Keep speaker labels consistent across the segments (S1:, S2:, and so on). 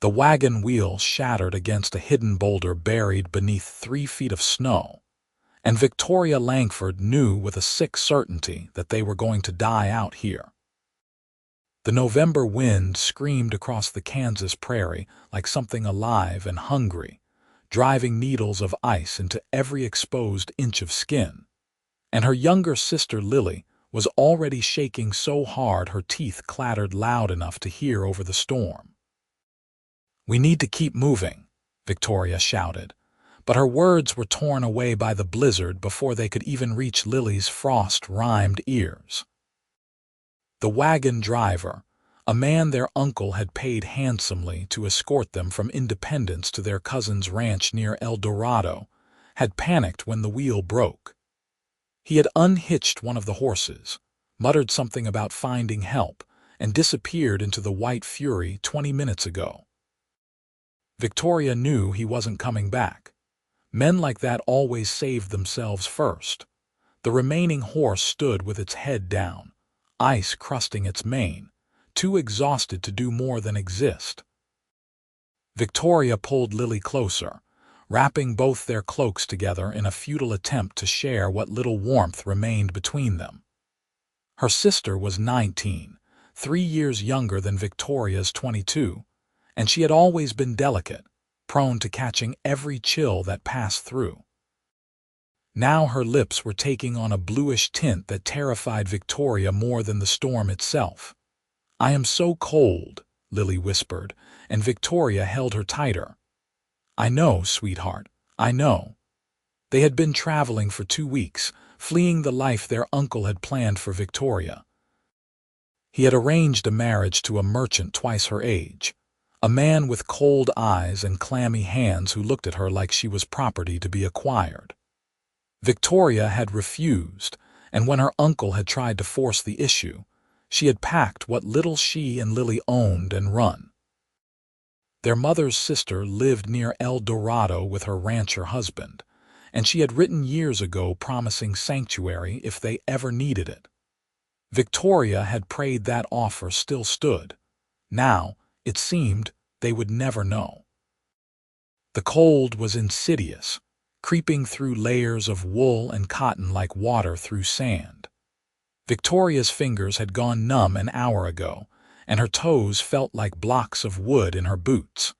S1: The wagon wheel shattered against a hidden boulder buried beneath 3 feet of snow, and Victoria Langford knew with a sick certainty that they were going to die out here. The November wind screamed across the Kansas prairie like something alive and hungry, driving needles of ice into every exposed inch of skin, and her younger sister Lily was already shaking so hard her teeth clattered loud enough to hear over the storm. "We need to keep moving," Victoria shouted, but her words were torn away by the blizzard before they could even reach Lily's frost-rimed ears. The wagon driver, a man their uncle had paid handsomely to escort them from Independence to their cousin's ranch near El Dorado, had panicked when the wheel broke. He had unhitched one of the horses, muttered something about finding help, and disappeared into the white fury 20 minutes ago. Victoria knew he wasn't coming back. Men like that always saved themselves first. The remaining horse stood with its head down, ice crusting its mane, too exhausted to do more than exist. Victoria pulled Lily closer, wrapping both their cloaks together in a futile attempt to share what little warmth remained between them. Her sister was 19, 3 years younger than Victoria's 22, and she had always been delicate, prone to catching every chill that passed through. Now her lips were taking on a bluish tint that terrified Victoria more than the storm itself. "I am so cold," Lily whispered, and Victoria held her tighter. "I know, sweetheart, I know." They had been traveling for 2 weeks, fleeing the life their uncle had planned for Victoria. He had arranged a marriage to a merchant twice her age, a man with cold eyes and clammy hands who looked at her like she was property to be acquired. Victoria had refused, and when her uncle had tried to force the issue, she had packed what little she and Lily owned and run. Their mother's sister lived near El Dorado with her rancher husband, and she had written years ago promising sanctuary if they ever needed it. Victoria had prayed that offer still stood. Now, it seemed, they would never know. The cold was insidious, creeping through layers of wool and cotton like water through sand. Victoria's fingers had gone numb an hour ago, and her toes felt like blocks of wood in her boots.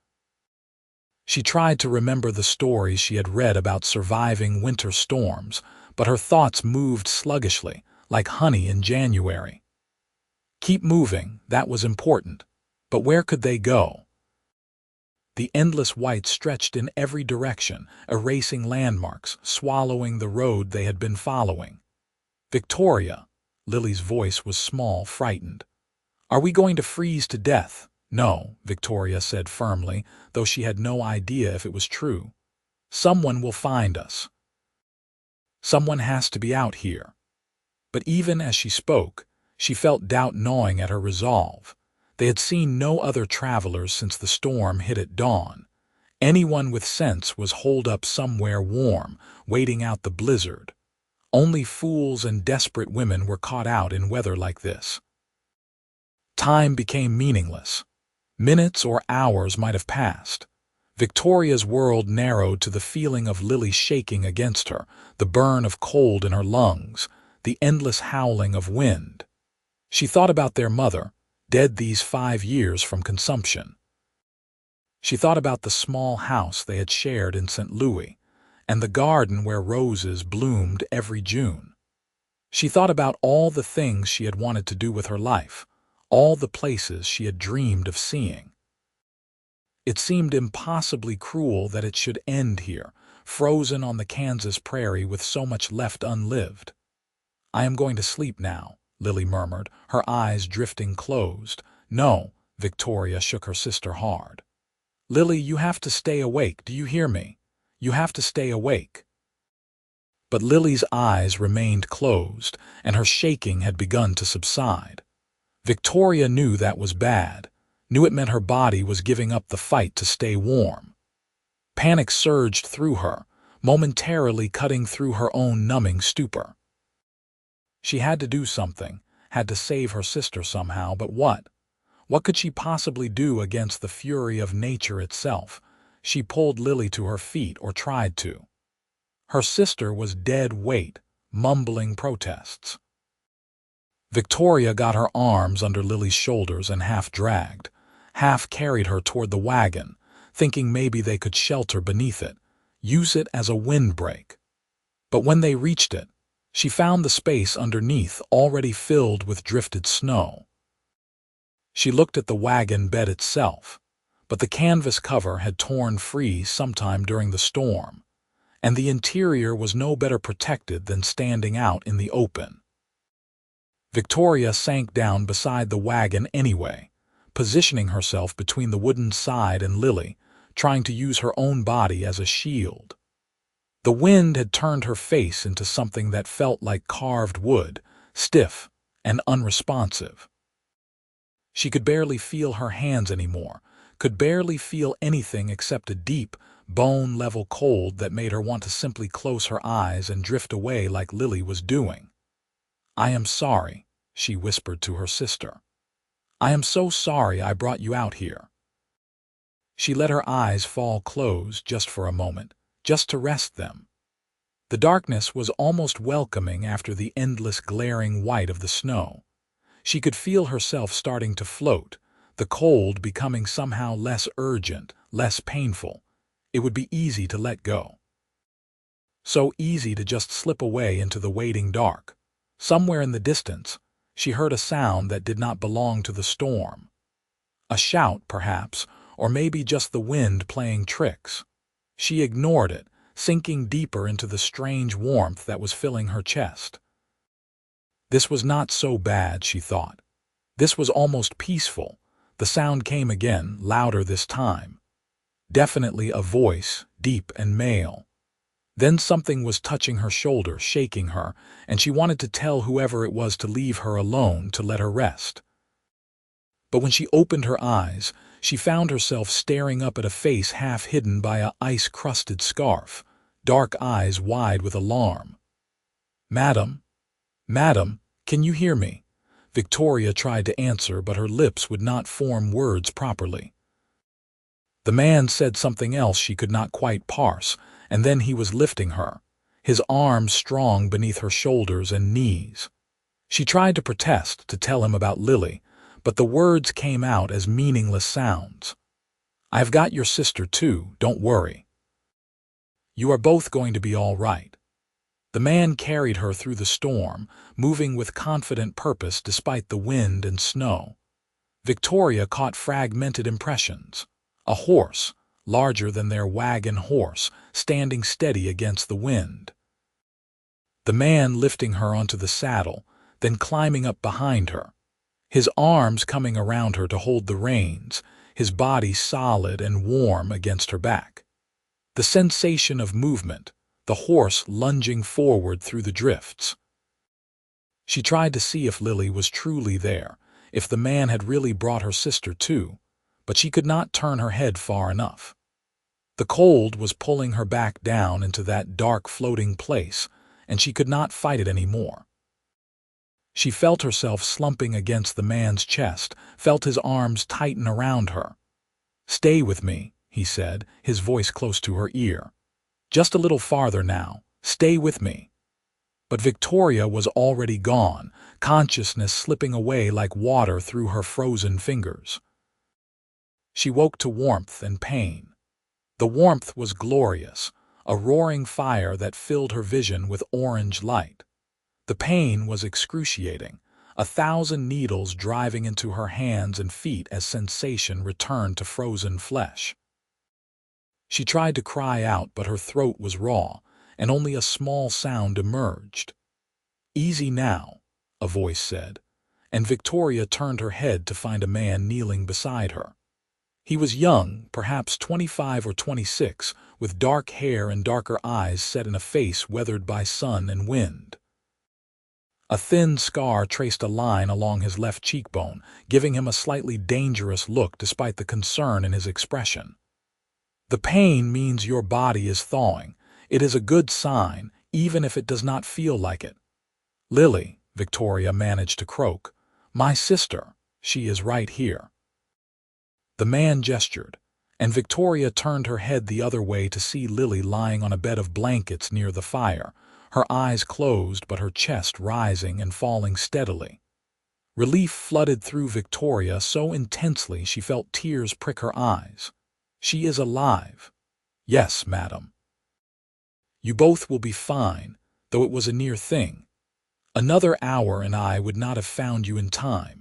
S1: She tried to remember the stories she had read about surviving winter storms, but her thoughts moved sluggishly, like honey in January. Keep moving, that was important. But where could they go? The endless white stretched in every direction, erasing landmarks, swallowing the road they had been following. "Victoria," Lily's voice was small, frightened. "Are we going to freeze to death?" "No," Victoria said firmly, though she had no idea if it was true. "Someone will find us. Someone has to be out here." But even as she spoke, she felt doubt gnawing at her resolve. They had seen no other travelers since the storm hit at dawn. Anyone with sense was holed up somewhere warm, waiting out the blizzard. Only fools and desperate women were caught out in weather like this. Time became meaningless. Minutes or hours might have passed. Victoria's world narrowed to the feeling of Lily shaking against her, the burn of cold in her lungs, the endless howling of wind. She thought about their mother, dead these 5 years from consumption. She thought about the small house they had shared in St. Louis, and the garden where roses bloomed every June. She thought about all the things she had wanted to do with her life, all the places she had dreamed of seeing. It seemed impossibly cruel that it should end here, frozen on the Kansas prairie with so much left unlived. "I am going to sleep now," Lily murmured, her eyes drifting closed. "No," Victoria shook her sister hard. "Lily, you have to stay awake, do you hear me? You have to stay awake." But Lily's eyes remained closed, and her shaking had begun to subside. Victoria knew that was bad, knew it meant her body was giving up the fight to stay warm. Panic surged through her, momentarily cutting through her own numbing stupor. She had to do something, had to save her sister somehow, but what? What could she possibly do against the fury of nature itself? She pulled Lily to her feet, or tried to. Her sister was dead weight, mumbling protests. Victoria got her arms under Lily's shoulders and half dragged, half carried her toward the wagon, thinking maybe they could shelter beneath it, use it as a windbreak. But when they reached it, she found the space underneath already filled with drifted snow. She looked at the wagon bed itself, but the canvas cover had torn free sometime during the storm, and the interior was no better protected than standing out in the open. Victoria sank down beside the wagon anyway, positioning herself between the wooden side and Lily, trying to use her own body as a shield. The wind had turned her face into something that felt like carved wood, stiff and unresponsive. She could barely feel her hands anymore, could barely feel anything except a deep, bone-level cold that made her want to simply close her eyes and drift away like Lily was doing. "I am sorry," she whispered to her sister. "I am so sorry I brought you out here." She let her eyes fall closed just for a moment, just to rest them. The darkness was almost welcoming after the endless glaring white of the snow. She could feel herself starting to float, the cold becoming somehow less urgent, less painful. It would be easy to let go. So easy to just slip away into the waiting dark. Somewhere in the distance, she heard a sound that did not belong to the storm. A shout, perhaps, or maybe just the wind playing tricks. She ignored it, sinking deeper into the strange warmth that was filling her chest. This was not so bad, she thought. This was almost peaceful. The sound came again, louder this time. Definitely a voice, deep and male. Then something was touching her shoulder, shaking her, and she wanted to tell whoever it was to leave her alone, to let her rest. But when she opened her eyes, she found herself staring up at a face half hidden by a ice-crusted scarf, dark eyes wide with alarm. "Madam? Madam, can you hear me?" Victoria tried to answer, but her lips would not form words properly. The man said something else she could not quite parse, and then he was lifting her, his arms strong beneath her shoulders and knees. She tried to protest, to tell him about Lily, but the words came out as meaningless sounds. "I've got your sister too, don't worry. You are both going to be all right." The man carried her through the storm, moving with confident purpose despite the wind and snow. Victoria caught fragmented impressions. A horse, larger than their wagon horse, standing steady against the wind. The man lifting her onto the saddle, then climbing up behind her, his arms coming around her to hold the reins, his body solid and warm against her back. The sensation of movement, the horse lunging forward through the drifts. She tried to see if Lily was truly there, if the man had really brought her sister too, but she could not turn her head far enough. The cold was pulling her back down into that dark floating place, and she could not fight it anymore. She felt herself slumping against the man's chest, felt his arms tighten around her. "Stay with me," he said, his voice close to her ear. "Just a little farther now. Stay with me." But Victoria was already gone, consciousness slipping away like water through her frozen fingers. She woke to warmth and pain. The warmth was glorious, a roaring fire that filled her vision with orange light. The pain was excruciating, 1,000 needles driving into her hands and feet as sensation returned to frozen flesh. She tried to cry out, but her throat was raw, and only a small sound emerged. "Easy now," a voice said, and Victoria turned her head to find a man kneeling beside her. He was young, perhaps 25 or 26, with dark hair and darker eyes set in a face weathered by sun and wind. A thin scar traced a line along his left cheekbone, giving him a slightly dangerous look despite the concern in his expression. "The pain means your body is thawing. It is a good sign, even if it does not feel like it." "Lily," Victoria managed to croak. "My sister. She is right here." The man gestured, and Victoria turned her head the other way to see Lily lying on a bed of blankets near the fire, her eyes closed but her chest rising and falling steadily. Relief flooded through Victoria so intensely she felt tears prick her eyes. "She is alive." "Yes, madam." "You both will be fine, though it was a near thing. Another hour and I would not have found you in time."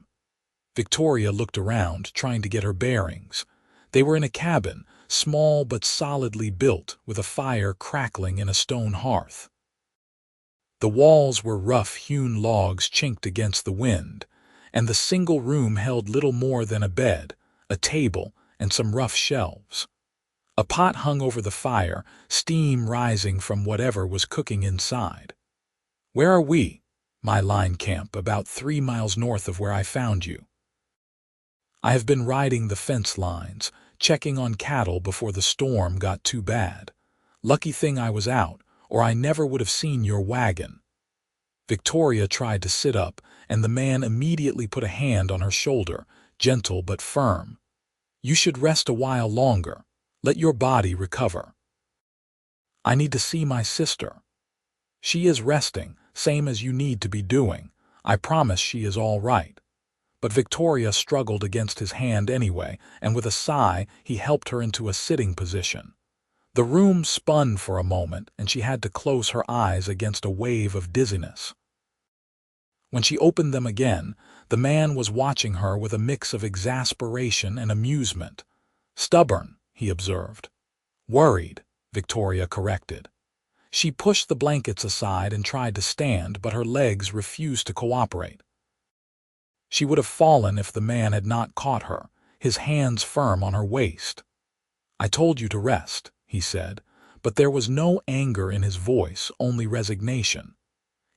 S1: Victoria looked around, trying to get her bearings. They were in a cabin, small but solidly built, with a fire crackling in a stone hearth. The walls were rough-hewn logs chinked against the wind, and the single room held little more than a bed, a table, and some rough shelves. A pot hung over the fire, steam rising from whatever was cooking inside. "Where are we?" "My line camp, about 3 miles north of where I found you." "I have been riding the fence lines, checking on cattle before the storm got too bad. Lucky thing I was out, or I never would have seen your wagon." Victoria tried to sit up, and the man immediately put a hand on her shoulder, gentle but firm. "You should rest a while longer. Let your body recover." "I need to see my sister." "She is resting, same as you need to be doing. I promise she is all right." But Victoria struggled against his hand anyway, and with a sigh he helped her into a sitting position. The room spun for a moment, and she had to close her eyes against a wave of dizziness. When she opened them again, the man was watching her with a mix of exasperation and amusement. "Stubborn," he observed. "Worried," Victoria corrected. She pushed the blankets aside and tried to stand, but her legs refused to cooperate. She would have fallen if the man had not caught her, his hands firm on her waist. "I told you to rest," he said, but there was no anger in his voice, only resignation.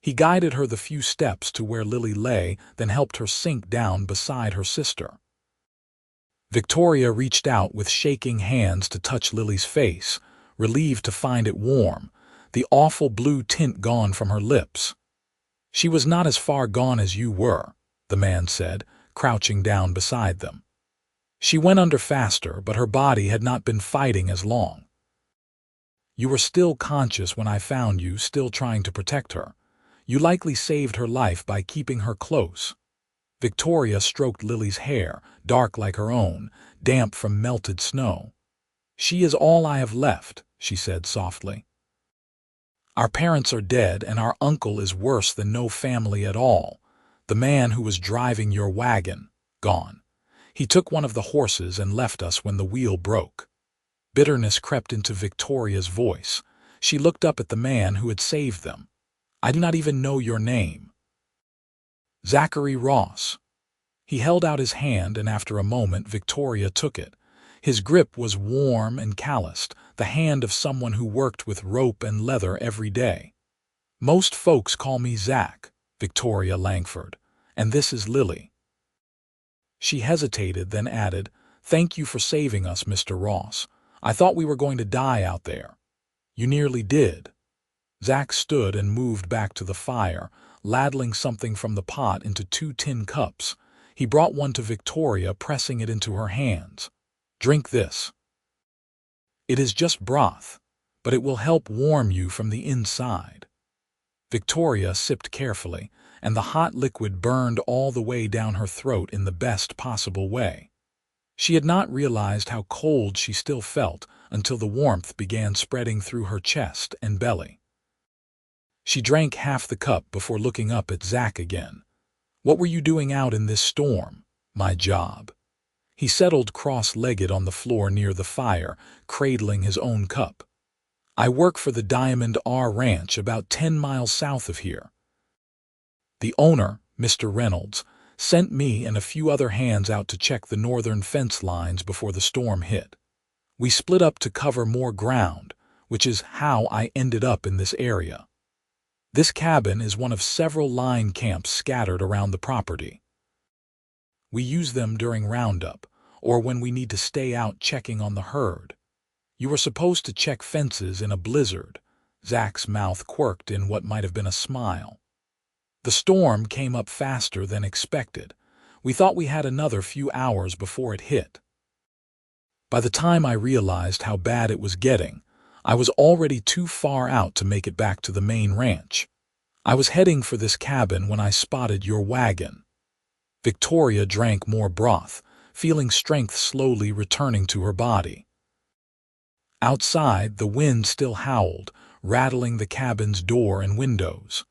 S1: He guided her the few steps to where Lily lay, then helped her sink down beside her sister. Victoria reached out with shaking hands to touch Lily's face, relieved to find it warm, the awful blue tint gone from her lips. "She was not as far gone as you were," the man said, crouching down beside them. "She went under faster, but her body had not been fighting as long. You were still conscious when I found you, still trying to protect her. You likely saved her life by keeping her close." Victoria stroked Lily's hair, dark like her own, damp from melted snow. "She is all I have left," she said softly. "Our parents are dead, and our uncle is worse than no family at all. The man who was driving your wagon, gone. He took one of the horses and left us when the wheel broke." Bitterness crept into Victoria's voice. She looked up at the man who had saved them. "I do not even know your name." "Zachary Ross." He held out his hand, and after a moment Victoria took it. His grip was warm and calloused, the hand of someone who worked with rope and leather every day. "Most folks call me Zach, Victoria Langford, and this is Lily." She hesitated, then added, "Thank you for saving us, Mr. Ross. I thought we were going to die out there." "You nearly did." Zach stood and moved back to the fire, ladling something from the pot into 2 tin cups. He brought one to Victoria, pressing it into her hands. "Drink this. It is just broth, but it will help warm you from the inside." Victoria sipped carefully, and the hot liquid burned all the way down her throat in the best possible way. She had not realized how cold she still felt until the warmth began spreading through her chest and belly. She drank half the cup before looking up at Zach again. "What were you doing out in this storm?" "My job." He settled cross-legged on the floor near the fire, cradling his own cup. "I work for the Diamond R Ranch about 10 miles south of here. The owner, Mr. Reynolds, sent me and a few other hands out to check the northern fence lines before the storm hit. We split up to cover more ground, which is how I ended up in this area. This cabin is one of several line camps scattered around the property. We use them during roundup, or when we need to stay out checking on the herd. You were supposed to check fences in a blizzard." Zach's mouth quirked in what might have been a smile. "The storm came up faster than expected. We thought we had another few hours before it hit." By the time I realized how bad it was getting, I was already too far out to make it back to the main ranch. I was heading for this cabin when I spotted your wagon. Victoria drank more broth, feeling strength slowly returning to her body. Outside, the wind still howled, rattling the cabin's door and windows.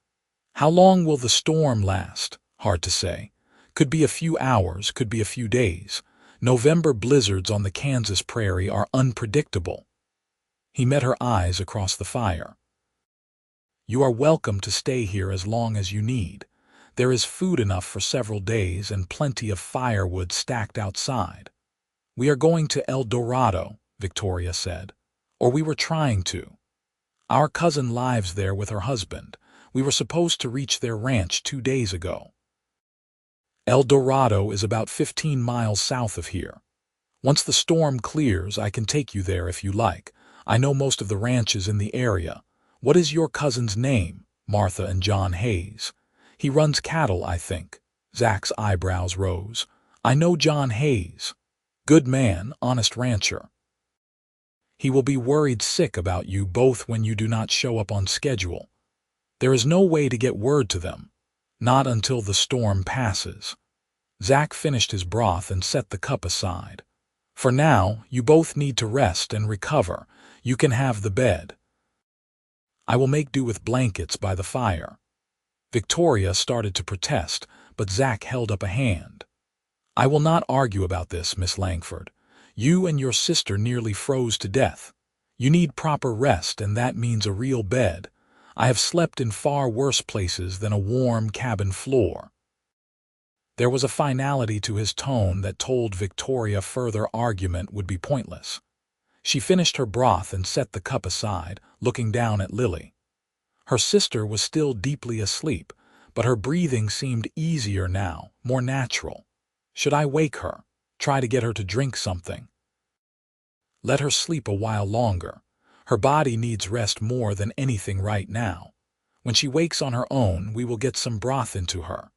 S1: How long will the storm last? Hard to say. Could be a few hours, could be a few days. November blizzards on the Kansas prairie are unpredictable. He met her eyes across the fire. You are welcome to stay here as long as you need. There is food enough for several days and plenty of firewood stacked outside. We are going to El Dorado, Victoria said. Or we were trying to. Our cousin lives there with her husband. We were supposed to reach their ranch 2 days ago. El Dorado is about 15 miles south of here. Once the storm clears, I can take you there if you like. I know most of the ranches in the area. What is your cousin's name? Martha and John Hayes. He runs cattle, I think. Zach's eyebrows rose. I know John Hayes. Good man, honest rancher. He will be worried sick about you both when you do not show up on schedule. There is no way to get word to them. Not until the storm passes. Zach finished his broth and set the cup aside. For now, you both need to rest and recover. You can have the bed. I will make do with blankets by the fire. Victoria started to protest, but Zach held up a hand. I will not argue about this, Miss Langford. You and your sister nearly froze to death. You need proper rest, and that means a real bed. I have slept in far worse places than a warm cabin floor. There was a finality to his tone that told Victoria further argument would be pointless. She finished her broth and set the cup aside, looking down at Lily. Her sister was still deeply asleep, but her breathing seemed easier now, more natural. Should I wake her? Try to get her to drink something? Let her sleep a while longer. Her body needs rest more than anything right now. When she wakes on her own, we will get some broth into her.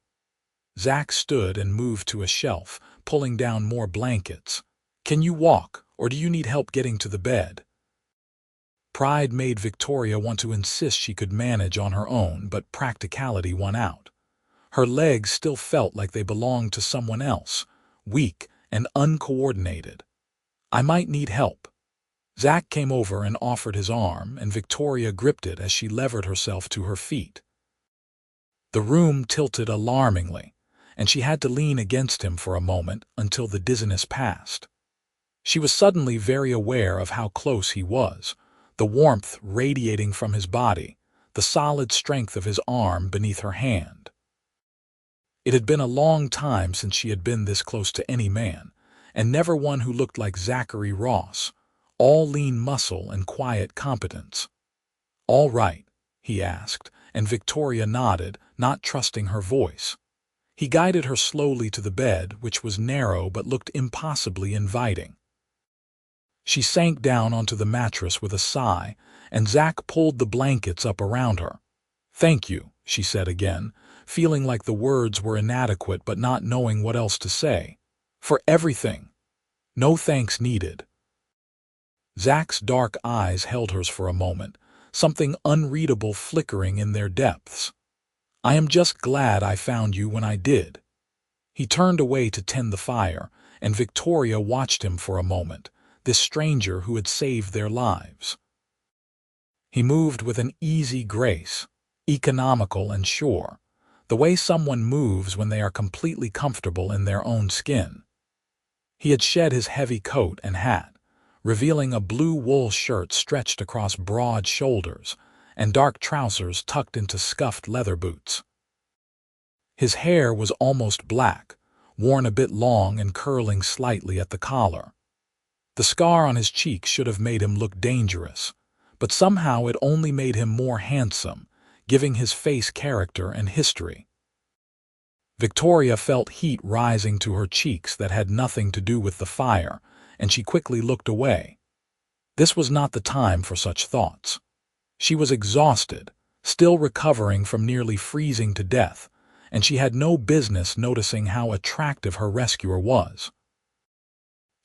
S1: Zach stood and moved to a shelf, pulling down more blankets. Can you walk, or do you need help getting to the bed? Pride made Victoria want to insist she could manage on her own, but practicality won out. Her legs still felt like they belonged to someone else, weak and uncoordinated. I might need help. Zach came over and offered his arm, and Victoria gripped it as she levered herself to her feet. The room tilted alarmingly, and she had to lean against him for a moment until the dizziness passed. She was suddenly very aware of how close he was, the warmth radiating from his body, the solid strength of his arm beneath her hand. It had been a long time since she had been this close to any man, and never one who looked like Zachary Ross, all lean muscle and quiet competence. All right, he asked, and Victoria nodded, not trusting her voice. He guided her slowly to the bed, which was narrow but looked impossibly inviting. She sank down onto the mattress with a sigh, and Zach pulled the blankets up around her. Thank you, she said again, feeling like the words were inadequate but not knowing what else to say. For everything. No thanks needed. Zach's dark eyes held hers for a moment, something unreadable flickering in their depths. I am just glad I found you when I did. He turned away to tend the fire, and Victoria watched him for a moment, this stranger who had saved their lives. He moved with an easy grace, economical and sure, the way someone moves when they are completely comfortable in their own skin. He had shed his heavy coat and hat, revealing a blue wool shirt stretched across broad shoulders and dark trousers tucked into scuffed leather boots. His hair was almost black, worn a bit long and curling slightly at the collar. The scar on his cheek should have made him look dangerous, but somehow it only made him more handsome, giving his face character and history. Victoria felt heat rising to her cheeks that had nothing to do with the fire, and she quickly looked away. This was not the time for such thoughts. She was exhausted, still recovering from nearly freezing to death, and she had no business noticing how attractive her rescuer was.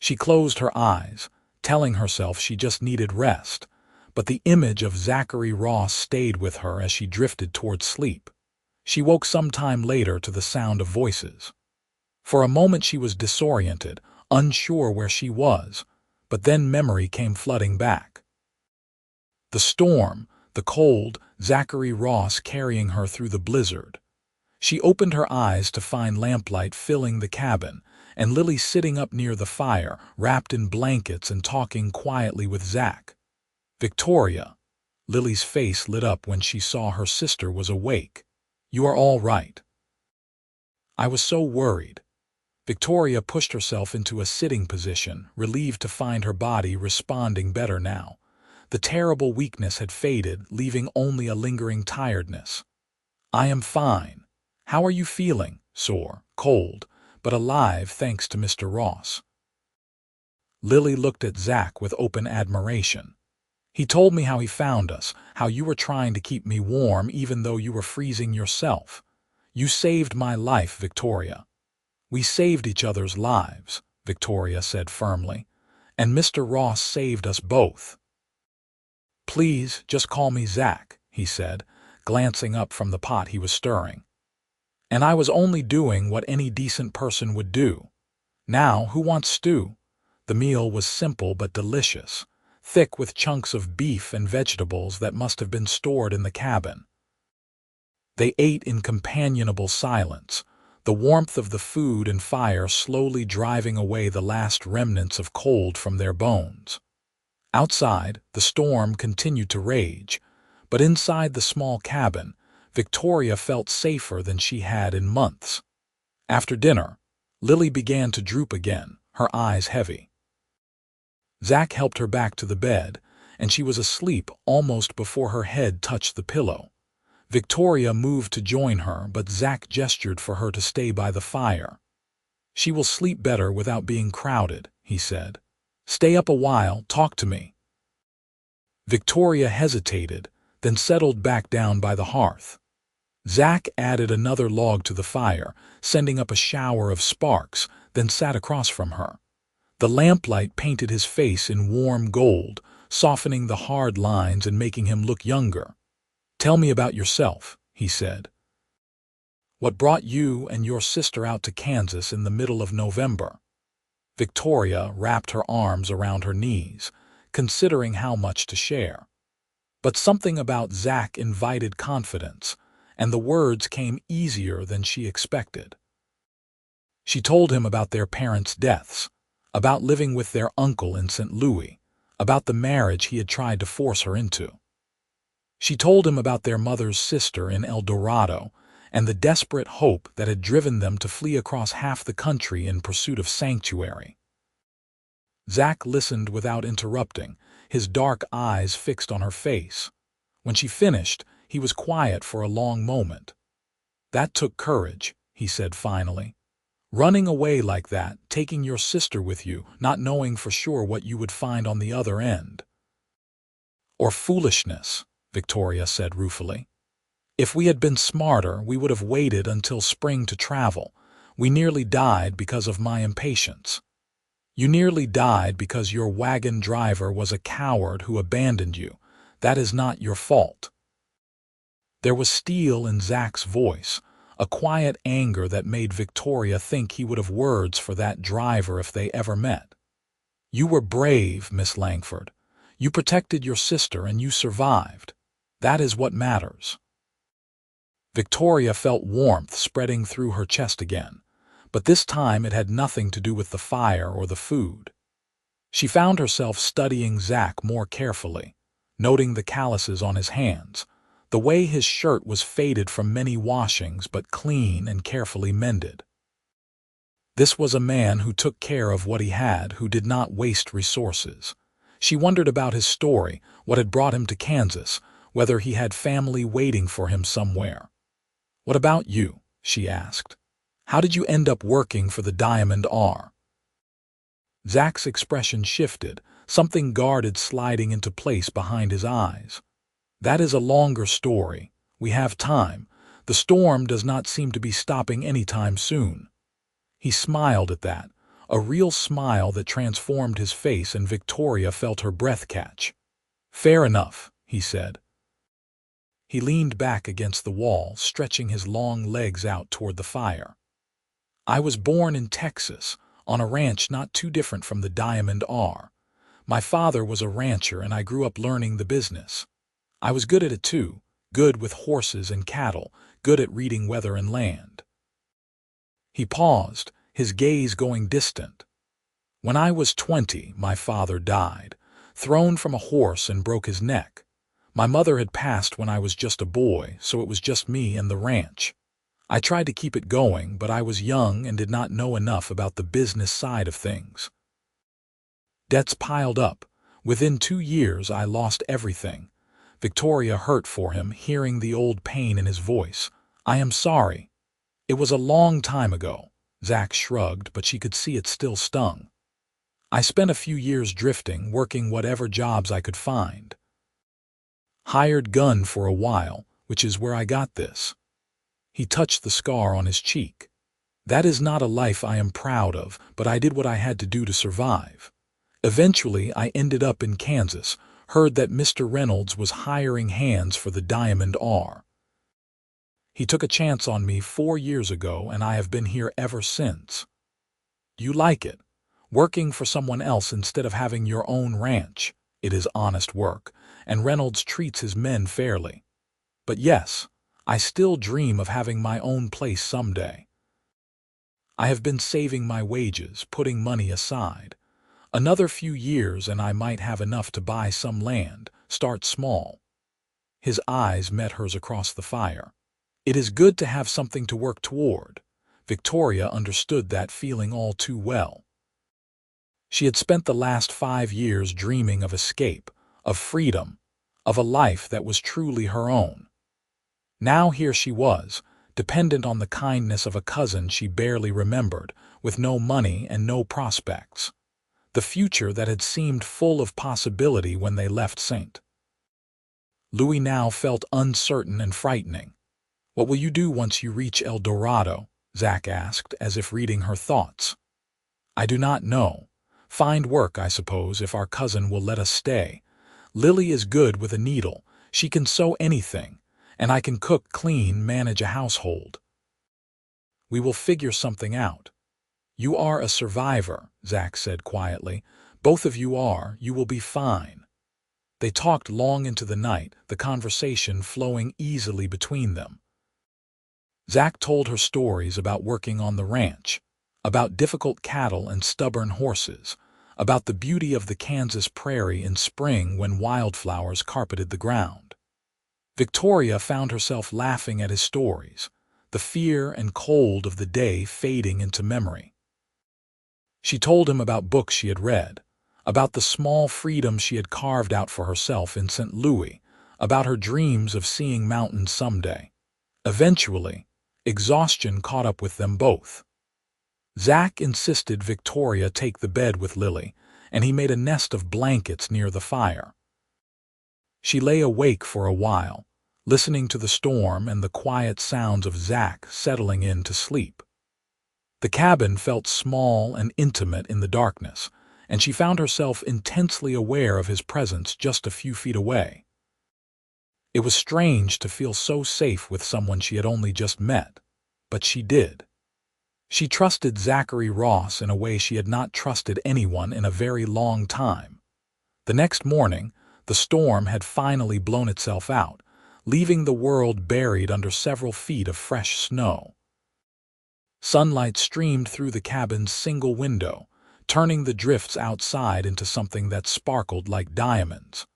S1: She closed her eyes, telling herself she just needed rest, but the image of Zachary Ross stayed with her as she drifted toward sleep. She woke some time later to the sound of voices. For a moment she was disoriented, unsure where she was, but then memory came flooding back. The storm, the cold, Zachary Ross carrying her through the blizzard. She opened her eyes to find lamplight filling the cabin, and Lily sitting up near the fire, wrapped in blankets and talking quietly with Zach. "Victoria." Lily's face lit up when she saw her sister was awake. "You are all right." "I was so worried." Victoria pushed herself into a sitting position, relieved to find her body responding better now. The terrible weakness had faded, leaving only a lingering tiredness. "I am fine. How are you feeling?" "Sore, cold, but alive thanks to Mr. Ross." Lily looked at Zach with open admiration. "He told me how he found us, how you were trying to keep me warm even though you were freezing yourself. You saved my life, Victoria." "We saved each other's lives," Victoria said firmly, "and Mr. Ross saved us both." "Please, just call me Zach," he said, glancing up from the pot he was stirring. "And I was only doing what any decent person would do. Now, who wants stew?" The meal was simple but delicious, thick with chunks of beef and vegetables that must have been stored in the cabin. They ate in companionable silence, the warmth of the food and fire slowly driving away the last remnants of cold from their bones. Outside, the storm continued to rage, but inside the small cabin, Victoria felt safer than she had in months. After dinner, Lily began to droop again, her eyes heavy. Zach helped her back to the bed, and she was asleep almost before her head touched the pillow. Victoria moved to join her, but Zach gestured for her to stay by the fire. "She will sleep better without being crowded," he said. "Stay up a while, talk to me." Victoria hesitated, then settled back down by the hearth. Zach added another log to the fire, sending up a shower of sparks, then sat across from her. The lamplight painted his face in warm gold, softening the hard lines and making him look younger. "Tell me about yourself," he said. "What brought you and your sister out to Kansas in the middle of November?" Victoria wrapped her arms around her knees, considering how much to share. But something about Zach invited confidence, and the words came easier than she expected. She told him about their parents' deaths, about living with their uncle in St. Louis, about the marriage he had tried to force her into. She told him about their mother's sister in El Dorado and the desperate hope that had driven them to flee across half the country in pursuit of sanctuary. Zach listened without interrupting, his dark eyes fixed on her face. When she finished, he was quiet for a long moment. "That took courage," he said finally. "Running away like that, taking your sister with you, not knowing for sure what you would find on the other end." "Or foolishness," Victoria said ruefully. "If we had been smarter, we would have waited until spring to travel. We nearly died because of my impatience." "You nearly died because your wagon driver was a coward who abandoned you. That is not your fault." There was steel in Zach's voice, a quiet anger that made Victoria think he would have words for that driver if they ever met. "You were brave, Miss Langford. You protected your sister and you survived. That is what matters." Victoria felt warmth spreading through her chest again, but this time it had nothing to do with the fire or the food. She found herself studying Zach more carefully, noting the calluses on his hands, the way his shirt was faded from many washings but clean and carefully mended. This was a man who took care of what he had, who did not waste resources. She wondered about his story, what had brought him to Kansas, whether he had family waiting for him somewhere. "What about you?" she asked. "How did you end up working for the Diamond R?" Zach's expression shifted, something guarded sliding into place behind his eyes. "That is a longer story. We have time. The storm does not seem to be stopping anytime soon." He smiled at that, a real smile that transformed his face, and Victoria felt her breath catch. "Fair enough," he said. He leaned back against the wall, stretching his long legs out toward the fire. "I was born in Texas, on a ranch not too different from the Diamond R. My father was a rancher, and I grew up learning the business. I was good at it too, good with horses and cattle, good at reading weather and land." He paused, his gaze going distant. "When I was 20, my father died, thrown from a horse, and broke his neck. My mother had passed when I was just a boy, so it was just me and the ranch. I tried to keep it going, but I was young and did not know enough about the business side of things. Debts piled up. Within 2 years, I lost everything." Victoria hurt for him, hearing the old pain in his voice. "I am sorry." "It was a long time ago." Zach shrugged, but she could see it still stung. "I spent a few years drifting, working whatever jobs I could find. Hired gun for a while, which is where I got this." He touched the scar on his cheek. "That is not a life I am proud of, but I did what I had to do to survive. Eventually, I ended up in Kansas, heard that Mr. Reynolds was hiring hands for the Diamond R. He took a chance on me 4 years ago, and I have been here ever since." "You like it? Working for someone else instead of having your own ranch? It is honest work, and Reynolds treats his men fairly. But yes, I still dream of having my own place someday. I have been saving my wages, putting money aside. Another few years and I might have enough to buy some land, start small." His eyes met hers across the fire. "It is good to have something to work toward." Victoria understood that feeling all too well. She had spent the last 5 years dreaming of escape, of freedom, of a life that was truly her own. Now here she was, dependent on the kindness of a cousin she barely remembered, with no money and no prospects. The future that had seemed full of possibility when they left St. Louis now felt uncertain and frightening. "What will you do once you reach El Dorado?" Zach asked, as if reading her thoughts. "I do not know. Find work, I suppose, if our cousin will let us stay. Lily is good with a needle. She can sew anything, and I can cook, clean, manage a household. We will figure something out." "You are a survivor," Zach said quietly. "Both of you are. You will be fine." They talked long into the night, the conversation flowing easily between them. Zach told her stories about working on the ranch, about difficult cattle and stubborn horses, about the beauty of the Kansas prairie in spring when wildflowers carpeted the ground. Victoria found herself laughing at his stories, the fear and cold of the day fading into memory. She told him about books she had read, about the small freedom she had carved out for herself in St. Louis, about her dreams of seeing mountains someday. Eventually, exhaustion caught up with them both. Zach insisted Victoria take the bed with Lily, and he made a nest of blankets near the fire. She lay awake for a while, listening to the storm and the quiet sounds of Zach settling in to sleep. The cabin felt small and intimate in the darkness, and she found herself intensely aware of his presence just a few feet away. It was strange to feel so safe with someone she had only just met, but she did. She trusted Zachary Ross in a way she had not trusted anyone in a very long time. The next morning, the storm had finally blown itself out, leaving the world buried under several feet of fresh snow. Sunlight streamed through the cabin's single window, turning the drifts outside into something that sparkled like diamonds.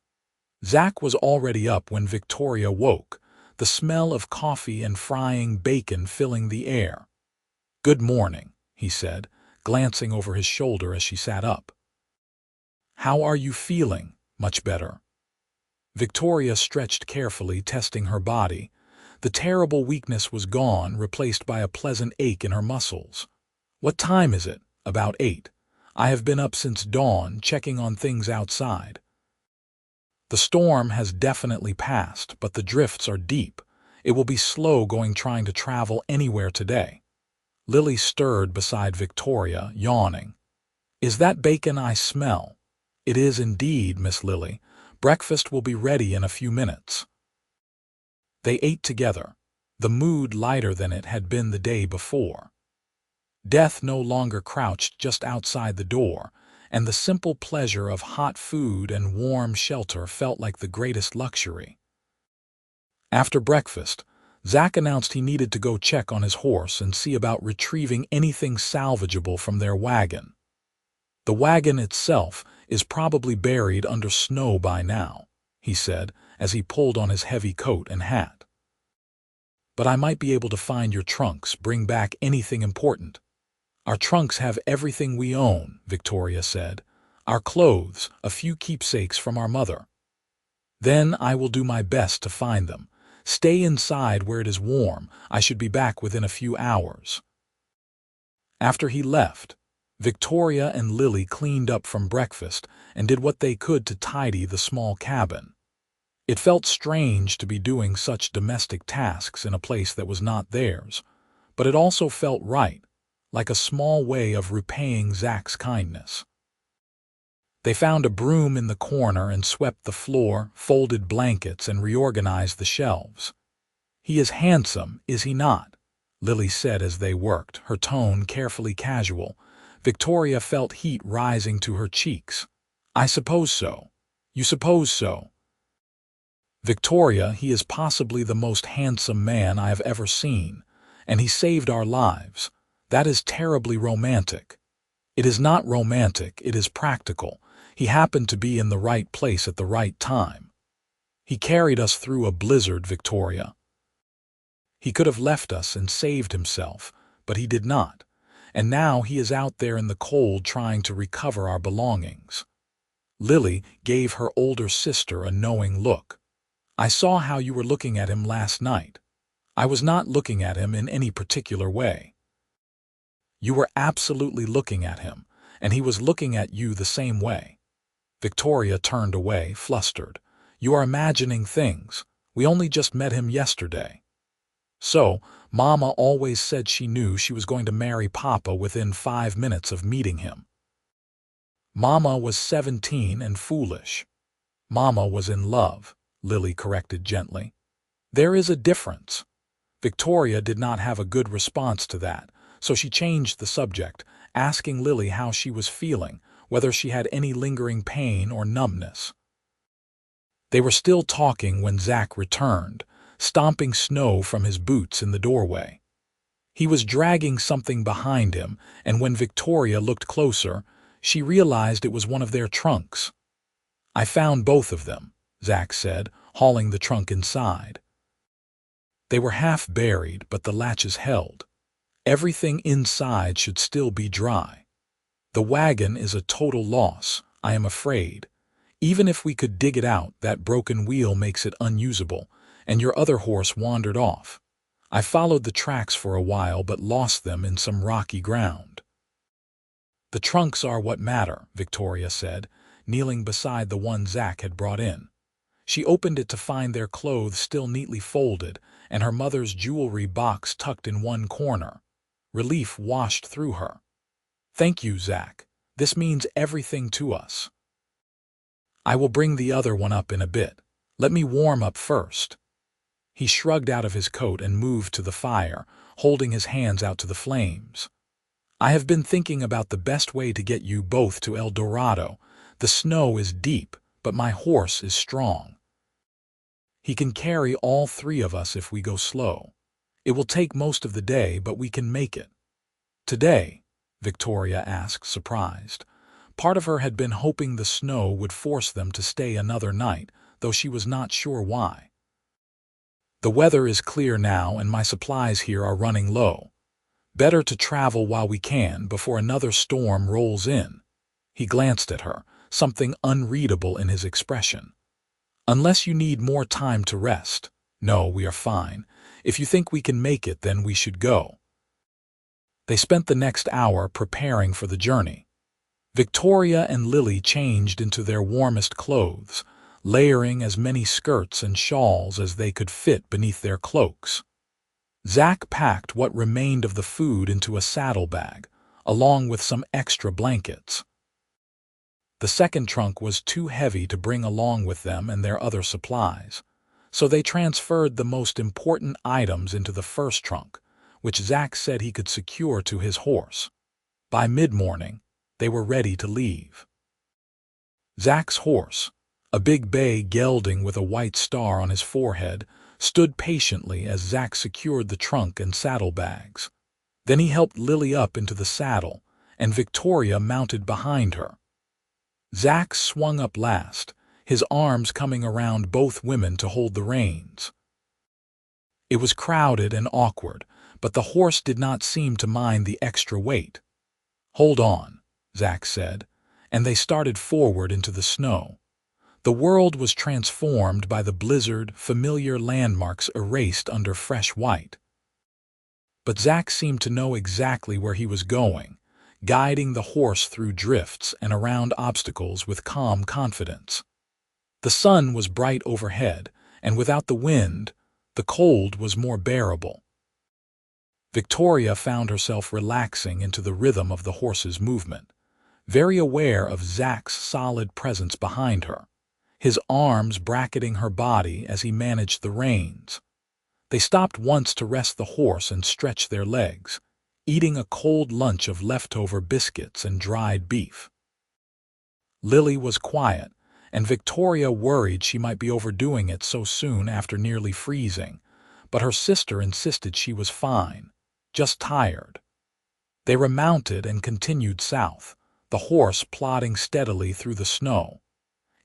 S1: Zach was already up when Victoria woke, the smell of coffee and frying bacon filling the air. "Good morning," he said, glancing over his shoulder as she sat up. "How are you feeling?" "Much better." Victoria stretched carefully, testing her body. The terrible weakness was gone, replaced by a pleasant ache in her muscles. "What time is it?" "About 8. I have been up since dawn, checking on things outside. The storm has definitely passed, but the drifts are deep. It will be slow going trying to travel anywhere today." Lily stirred beside Victoria, yawning. "Is that bacon I smell?" "It is indeed, Miss Lily. Breakfast will be ready in a few minutes." They ate together, the mood lighter than it had been the day before. Death no longer crouched just outside the door, and the simple pleasure of hot food and warm shelter felt like the greatest luxury. After breakfast, Zach announced he needed to go check on his horse and see about retrieving anything salvageable from their wagon. "The wagon itself is probably buried under snow by now," he said as he pulled on his heavy coat and hat. "But I might be able to find your trunks, bring back anything important." "Our trunks have everything we own," Victoria said. "Our clothes, a few keepsakes from our mother." "Then I will do my best to find them. Stay inside where it is warm. I should be back within a few hours." After he left, Victoria and Lily cleaned up from breakfast and did what they could to tidy the small cabin. It felt strange to be doing such domestic tasks in a place that was not theirs, but it also felt right, like a small way of repaying Zach's kindness. They found a broom in the corner and swept the floor, folded blankets, and reorganized the shelves. "He is handsome, is he not?" Lily said as they worked, her tone carefully casual. Victoria felt heat rising to her cheeks. "I suppose so. You suppose so?" "Victoria, he is possibly the most handsome man I have ever seen, and he saved our lives. That is terribly romantic." "It is not romantic, it is practical. He happened to be in the right place at the right time. He carried us through a blizzard, Victoria. He could have left us and saved himself, but he did not, and now he is out there in the cold trying to recover our belongings." Lily gave her older sister a knowing look. "I saw how you were looking at him last night. I was not looking at him in any particular way." "You were absolutely looking at him, and he was looking at you the same way." Victoria turned away, flustered. "You are imagining things. We only just met him yesterday." "So, Mama always said she knew she was going to marry Papa within 5 minutes of meeting him." "Mama was 17 and foolish." "Mama was in love," Lily corrected gently. "There is a difference." Victoria did not have a good response to that, so she changed the subject, asking Lily how she was feeling, whether she had any lingering pain or numbness. They were still talking when Zach returned, stomping snow from his boots in the doorway. He was dragging something behind him, and when Victoria looked closer, she realized it was one of their trunks. "I found both of them," Zach said, hauling the trunk inside. They were half buried, but the latches held. Everything inside should still be dry. "The wagon is a total loss, I am afraid. Even if we could dig it out, that broken wheel makes it unusable, and your other horse wandered off. I followed the tracks for a while but lost them in some rocky ground." "The trunks are what matter," Victoria said, kneeling beside the one Zach had brought in. She opened it to find their clothes still neatly folded and her mother's jewelry box tucked in one corner. Relief washed through her. "Thank you, Zach. This means everything to us." "I will bring the other one up in a bit. Let me warm up first." He shrugged out of his coat and moved to the fire, holding his hands out to the flames. "I have been thinking about the best way to get you both to El Dorado. The snow is deep, but my horse is strong. He can carry all 3 of us if we go slow. It will take most of the day, but we can make it." "Today?" Victoria asked, surprised. Part of her had been hoping the snow would force them to stay another night, though she was not sure why. "The weather is clear now and my supplies here are running low. Better to travel while we can before another storm rolls in." He glanced at her, something unreadable in his expression. "Unless you need more time to rest. No, we are fine. If you think we can make it, then we should go." They spent the next hour preparing for the journey. Victoria and Lily changed into their warmest clothes, layering as many skirts and shawls as they could fit beneath their cloaks. Zach packed what remained of the food into a saddlebag, along with some extra blankets. The second trunk was too heavy to bring along with them and their other supplies, so they transferred the most important items into the first trunk, which Zach said he could secure to his horse. By mid-morning, they were ready to leave. Zach's horse, a big bay gelding with a white star on his forehead, stood patiently as Zach secured the trunk and saddlebags. Then he helped Lily up into the saddle, and Victoria mounted behind her. Zach swung up last, his arms coming around both women to hold the reins. It was crowded and awkward, but the horse did not seem to mind the extra weight. "Hold on," Zach said, and they started forward into the snow. The world was transformed by the blizzard, familiar landmarks erased under fresh white. But Zach seemed to know exactly where he was going, guiding the horse through drifts and around obstacles with calm confidence. The sun was bright overhead, and without the wind, the cold was more bearable. Victoria found herself relaxing into the rhythm of the horse's movement, very aware of Zach's solid presence behind her, his arms bracketing her body as he managed the reins. They stopped once to rest the horse and stretch their legs, eating a cold lunch of leftover biscuits and dried beef. Lily was quiet, and Victoria worried she might be overdoing it so soon after nearly freezing, but her sister insisted she was fine, just tired. They remounted and continued south, the horse plodding steadily through the snow.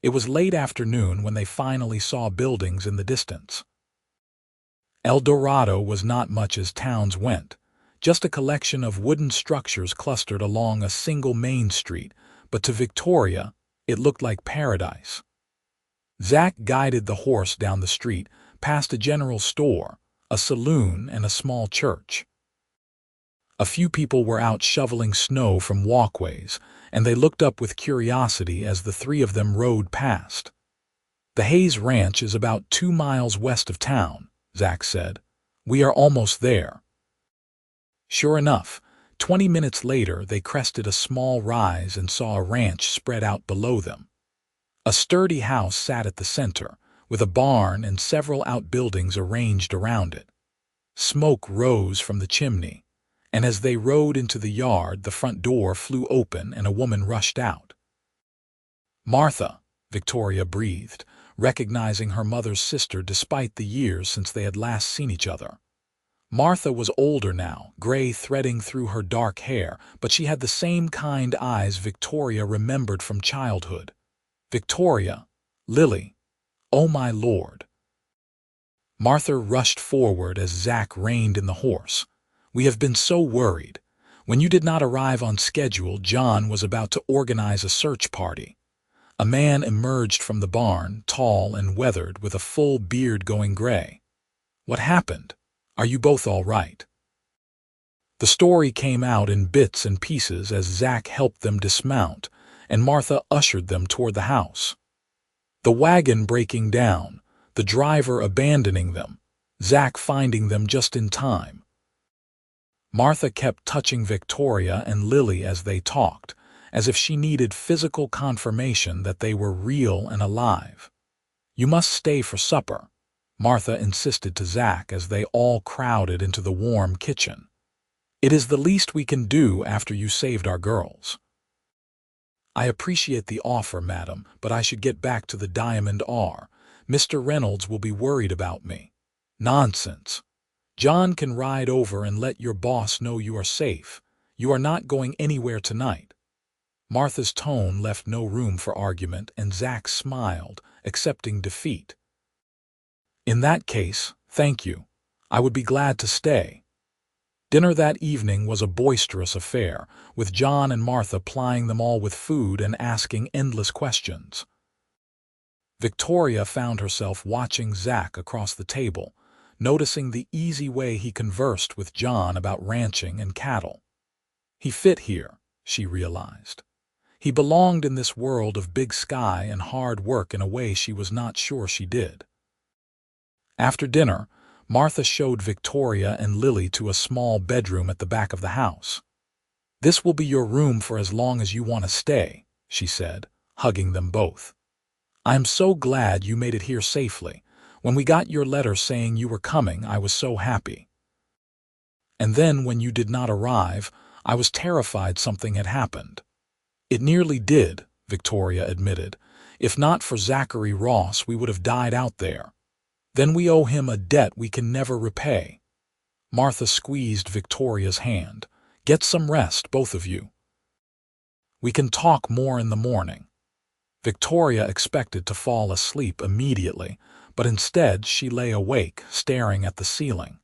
S1: It was late afternoon when they finally saw buildings in the distance. El Dorado was not much as towns went, just a collection of wooden structures clustered along a single main street, but to Victoria, it looked like paradise. Zach guided the horse down the street, past a general store, a saloon, and a small church. A few people were out shoveling snow from walkways, and they looked up with curiosity as the three of them rode past. "The Hayes Ranch is about 2 miles west of town," Zach said. "We are almost there." Sure enough, 20 minutes later they crested a small rise and saw a ranch spread out below them. A sturdy house sat at the center, with a barn and several outbuildings arranged around it. Smoke rose from the chimney, and as they rode into the yard, the front door flew open and a woman rushed out. "Martha," Victoria breathed, recognizing her mother's sister despite the years since they had last seen each other. Martha was older now, gray threading through her dark hair, but she had the same kind eyes Victoria remembered from childhood. "Victoria, Lily, oh my Lord." Martha rushed forward as Zach reined in the horse. "We have been so worried. When you did not arrive on schedule, John was about to organize a search party." A man emerged from the barn, tall and weathered, with a full beard going gray. "What happened? Are you both all right?" The story came out in bits and pieces as Zach helped them dismount, and Martha ushered them toward the house. The wagon breaking down, the driver abandoning them, Zach finding them just in time. Martha kept touching Victoria and Lily as they talked, as if she needed physical confirmation that they were real and alive. "You must stay for supper," Martha insisted to Zach as they all crowded into the warm kitchen. "It is the least we can do after you saved our girls." "I appreciate the offer, madam, but I should get back to the Diamond R. Mr. Reynolds will be worried about me." "Nonsense. John can ride over and let your boss know you are safe. You are not going anywhere tonight." Martha's tone left no room for argument, and Zach smiled, accepting defeat. "In that case, thank you. I would be glad to stay." Dinner that evening was a boisterous affair, with John and Martha plying them all with food and asking endless questions. Victoria found herself watching Zach across the table, noticing the easy way he conversed with John about ranching and cattle. He fit here, she realized. He belonged in this world of big sky and hard work in a way she was not sure she did. After dinner, Martha showed Victoria and Lily to a small bedroom at the back of the house. "This will be your room for as long as you want to stay," she said, hugging them both. "I am so glad you made it here safely. When we got your letter saying you were coming, I was so happy. And then when you did not arrive, I was terrified something had happened." "It nearly did," Victoria admitted. "If not for Zachary Ross, we would have died out there. Then we owe him a debt we can never repay." Martha squeezed Victoria's hand. "Get some rest, both of you. We can talk more in the morning." Victoria expected to fall asleep immediately, but instead she lay awake, staring at the ceiling.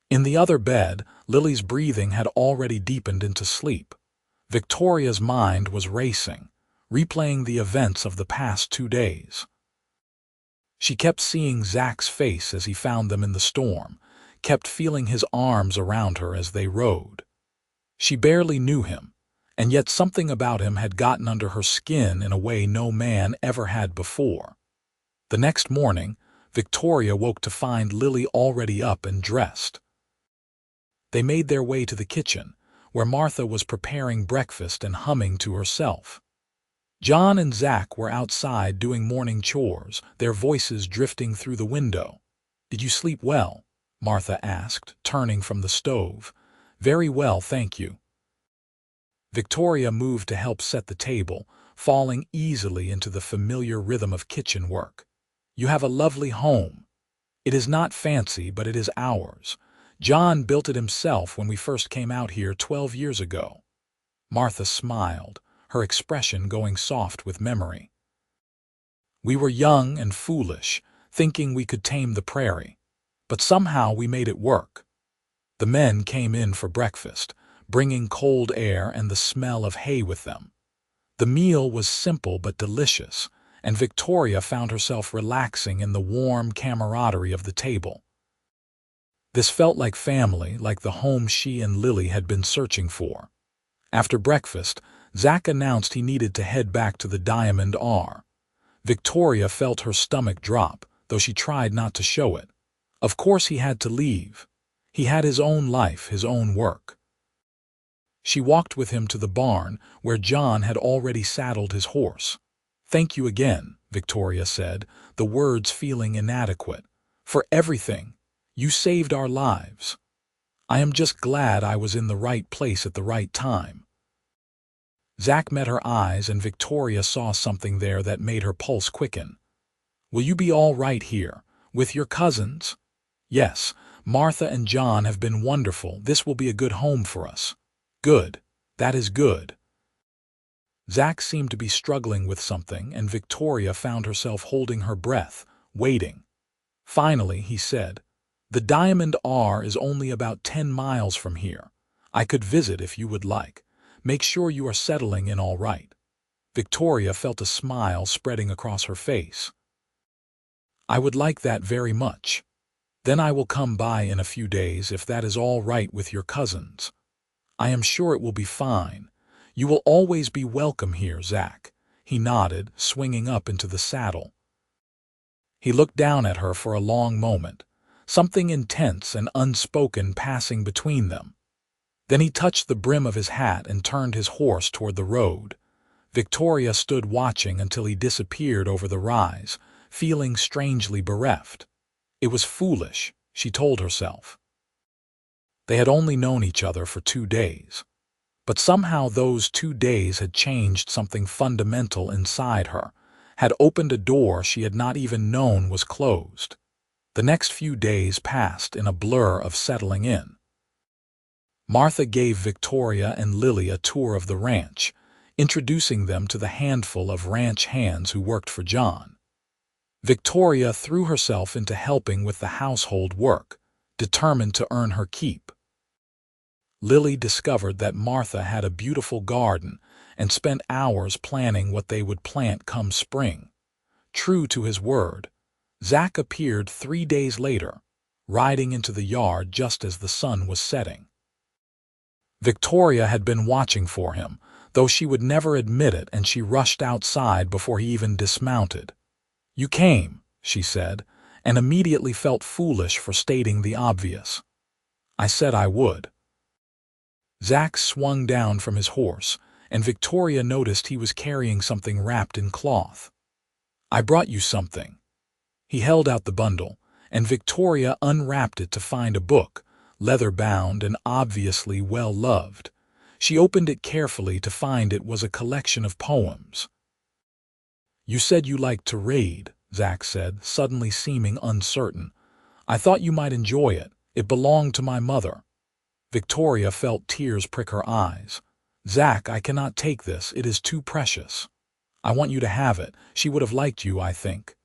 S1: In the other bed, Lily's breathing had already deepened into sleep. Victoria's mind was racing, replaying the events of the past 2 days. She kept seeing Zach's face as he found them in the storm, kept feeling his arms around her as they rode. She barely knew him, and yet something about him had gotten under her skin in a way no man ever had before. The next morning, Victoria woke to find Lily already up and dressed. They made their way to the kitchen, where Martha was preparing breakfast and humming to herself. John and Zach were outside doing morning chores, their voices drifting through the window. "Did you sleep well?" Martha asked, turning from the stove. "Very well, thank you." Victoria moved to help set the table, falling easily into the familiar rhythm of kitchen work. "You have a lovely home. It is not fancy, but it is ours. John built it himself when we first came out here 12 years ago." Martha smiled, her expression going soft with memory. "We were young and foolish, thinking we could tame the prairie. But somehow we made it work." The men came in for breakfast, bringing cold air and the smell of hay with them. The meal was simple but delicious, and Victoria found herself relaxing in the warm camaraderie of the table. This felt like family, like the home she and Lily had been searching for. After breakfast, Zach announced he needed to head back to the Diamond R. Victoria felt her stomach drop, though she tried not to show it. Of course he had to leave. He had his own life, his own work. She walked with him to the barn, where John had already saddled his horse. "Thank you again," Victoria said, the words feeling inadequate. "For everything. You saved our lives. I am just glad I was in the right place at the right time." Zach met her eyes, and Victoria saw something there that made her pulse quicken. "Will you be all right here, with your cousins?" "Yes, Martha and John have been wonderful. This will be a good home for us." "Good. That is good." Zach seemed to be struggling with something, and Victoria found herself holding her breath, waiting. Finally, he said, "The Diamond R is only about 10 miles from here. I could visit if you would like. Make sure you are settling in all right." Victoria felt a smile spreading across her face. "I would like that very much. Then I will come by in a few days if that is all right with your cousins." "I am sure it will be fine. You will always be welcome here, Zach." He nodded, swinging up into the saddle. He looked down at her for a long moment, something intense and unspoken passing between them. Then he touched the brim of his hat and turned his horse toward the road. Victoria stood watching until he disappeared over the rise, feeling strangely bereft. It was foolish, she told herself. They had only known each other for 2 days. But somehow those 2 days had changed something fundamental inside her, had opened a door she had not even known was closed. The next few days passed in a blur of settling in. Martha gave Victoria and Lily a tour of the ranch, introducing them to the handful of ranch hands who worked for John. Victoria threw herself into helping with the household work, determined to earn her keep. Lily discovered that Martha had a beautiful garden and spent hours planning what they would plant come spring. True to his word, Zach appeared 3 days later, riding into the yard just as the sun was setting. Victoria had been watching for him, though she would never admit it, and she rushed outside before he even dismounted. "You came," she said, and immediately felt foolish for stating the obvious. "I said I would." Zach swung down from his horse, and Victoria noticed he was carrying something wrapped in cloth. "I brought you something." He held out the bundle, and Victoria unwrapped it to find a book, leather-bound and obviously well-loved. She opened it carefully to find it was a collection of poems. "You said you liked to read," Zach said, suddenly seeming uncertain. "I thought you might enjoy it. It belonged to my mother." Victoria felt tears prick her eyes. "Zach, I cannot take this. It is too precious. I want you to have it. She would have liked you, I think.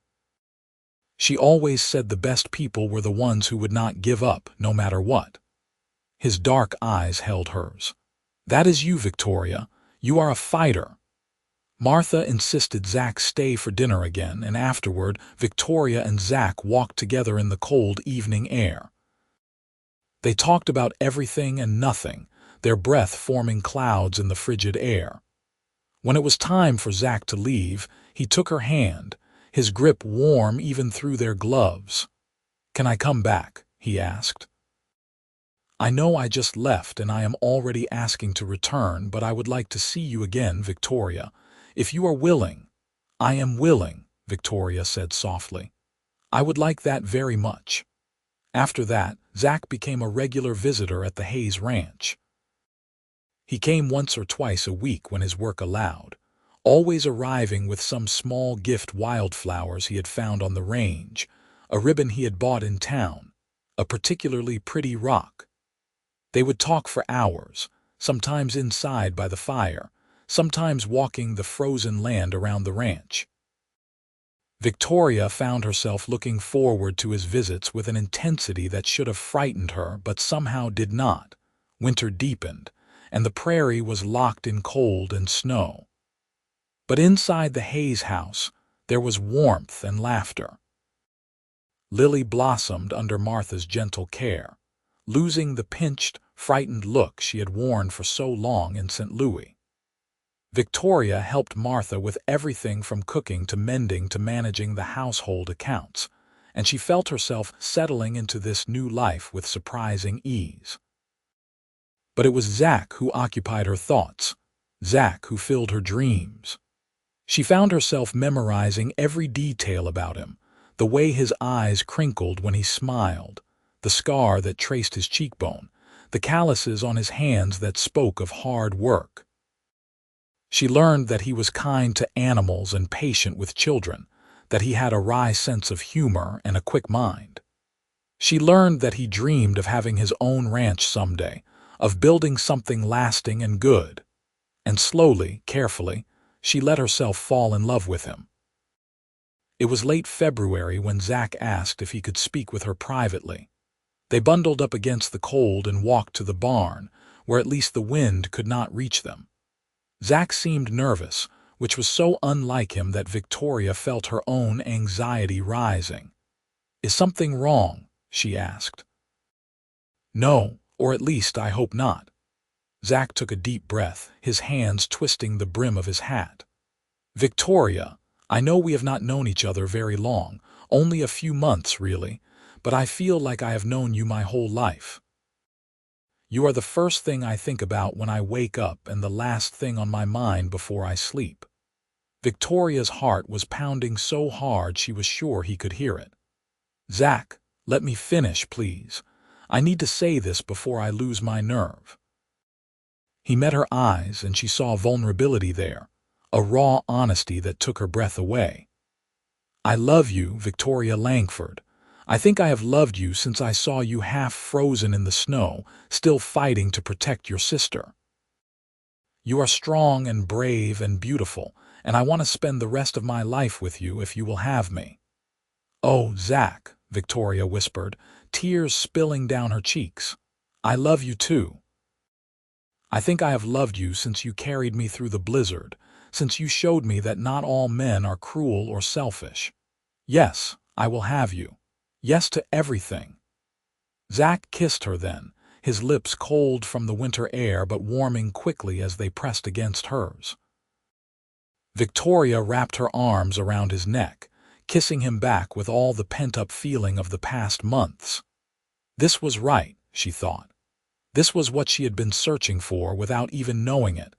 S1: She always said the best people were the ones who would not give up, no matter what." His dark eyes held hers. "That is you, Victoria. You are a fighter." Martha insisted Zach stay for dinner again, and afterward, Victoria and Zach walked together in the cold evening air. They talked about everything and nothing, their breath forming clouds in the frigid air. When it was time for Zach to leave, he took her hand, his grip warm even through their gloves. "Can I come back?" he asked. "I know I just left and I am already asking to return, but I would like to see you again, Victoria. If you are willing." "I am willing," Victoria said softly. "I would like that very much." After that, Zach became a regular visitor at the Hayes Ranch. He came once or twice a week when his work allowed, always arriving with some small gift, wildflowers he had found on the range, a ribbon he had bought in town, a particularly pretty rock. They would talk for hours, sometimes inside by the fire, sometimes walking the frozen land around the ranch. Victoria found herself looking forward to his visits with an intensity that should have frightened her but somehow did not. Winter deepened, and the prairie was locked in cold and snow. But inside the Hayes house, there was warmth and laughter. Lily blossomed under Martha's gentle care, losing the pinched, frightened look she had worn for so long in St. Louis. Victoria helped Martha with everything from cooking to mending to managing the household accounts, and she felt herself settling into this new life with surprising ease. But it was Zach who occupied her thoughts, Zach who filled her dreams. She found herself memorizing every detail about him, the way his eyes crinkled when he smiled, the scar that traced his cheekbone, the calluses on his hands that spoke of hard work. She learned that he was kind to animals and patient with children, that he had a wry sense of humor and a quick mind. She learned that he dreamed of having his own ranch someday, of building something lasting and good. And slowly, carefully, she let herself fall in love with him. It was late February when Zach asked if he could speak with her privately. They bundled up against the cold and walked to the barn, where at least the wind could not reach them. Zach seemed nervous, which was so unlike him that Victoria felt her own anxiety rising. "Is something wrong?" she asked. "No, or at least I hope not." Zach took a deep breath, his hands twisting the brim of his hat. "Victoria, I know we have not known each other very long, only a few months really, but I feel like I have known you my whole life. You are the first thing I think about when I wake up and the last thing on my mind before I sleep." Victoria's heart was pounding so hard she was sure he could hear it. "Zach, let me finish, please. I need to say this before I lose my nerve." He met her eyes and she saw vulnerability there, a raw honesty that took her breath away. "I love you, Victoria Langford. I think I have loved you since I saw you half frozen in the snow, still fighting to protect your sister. You are strong and brave and beautiful, and I want to spend the rest of my life with you if you will have me." "Oh, Zach," Victoria whispered, tears spilling down her cheeks. "I love you too. I think I have loved you since you carried me through the blizzard, since you showed me that not all men are cruel or selfish. Yes, I will have you. Yes to everything." Zach kissed her then, his lips cold from the winter air but warming quickly as they pressed against hers. Victoria wrapped her arms around his neck, kissing him back with all the pent-up feeling of the past months. This was right, she thought. This was what she had been searching for without even knowing it,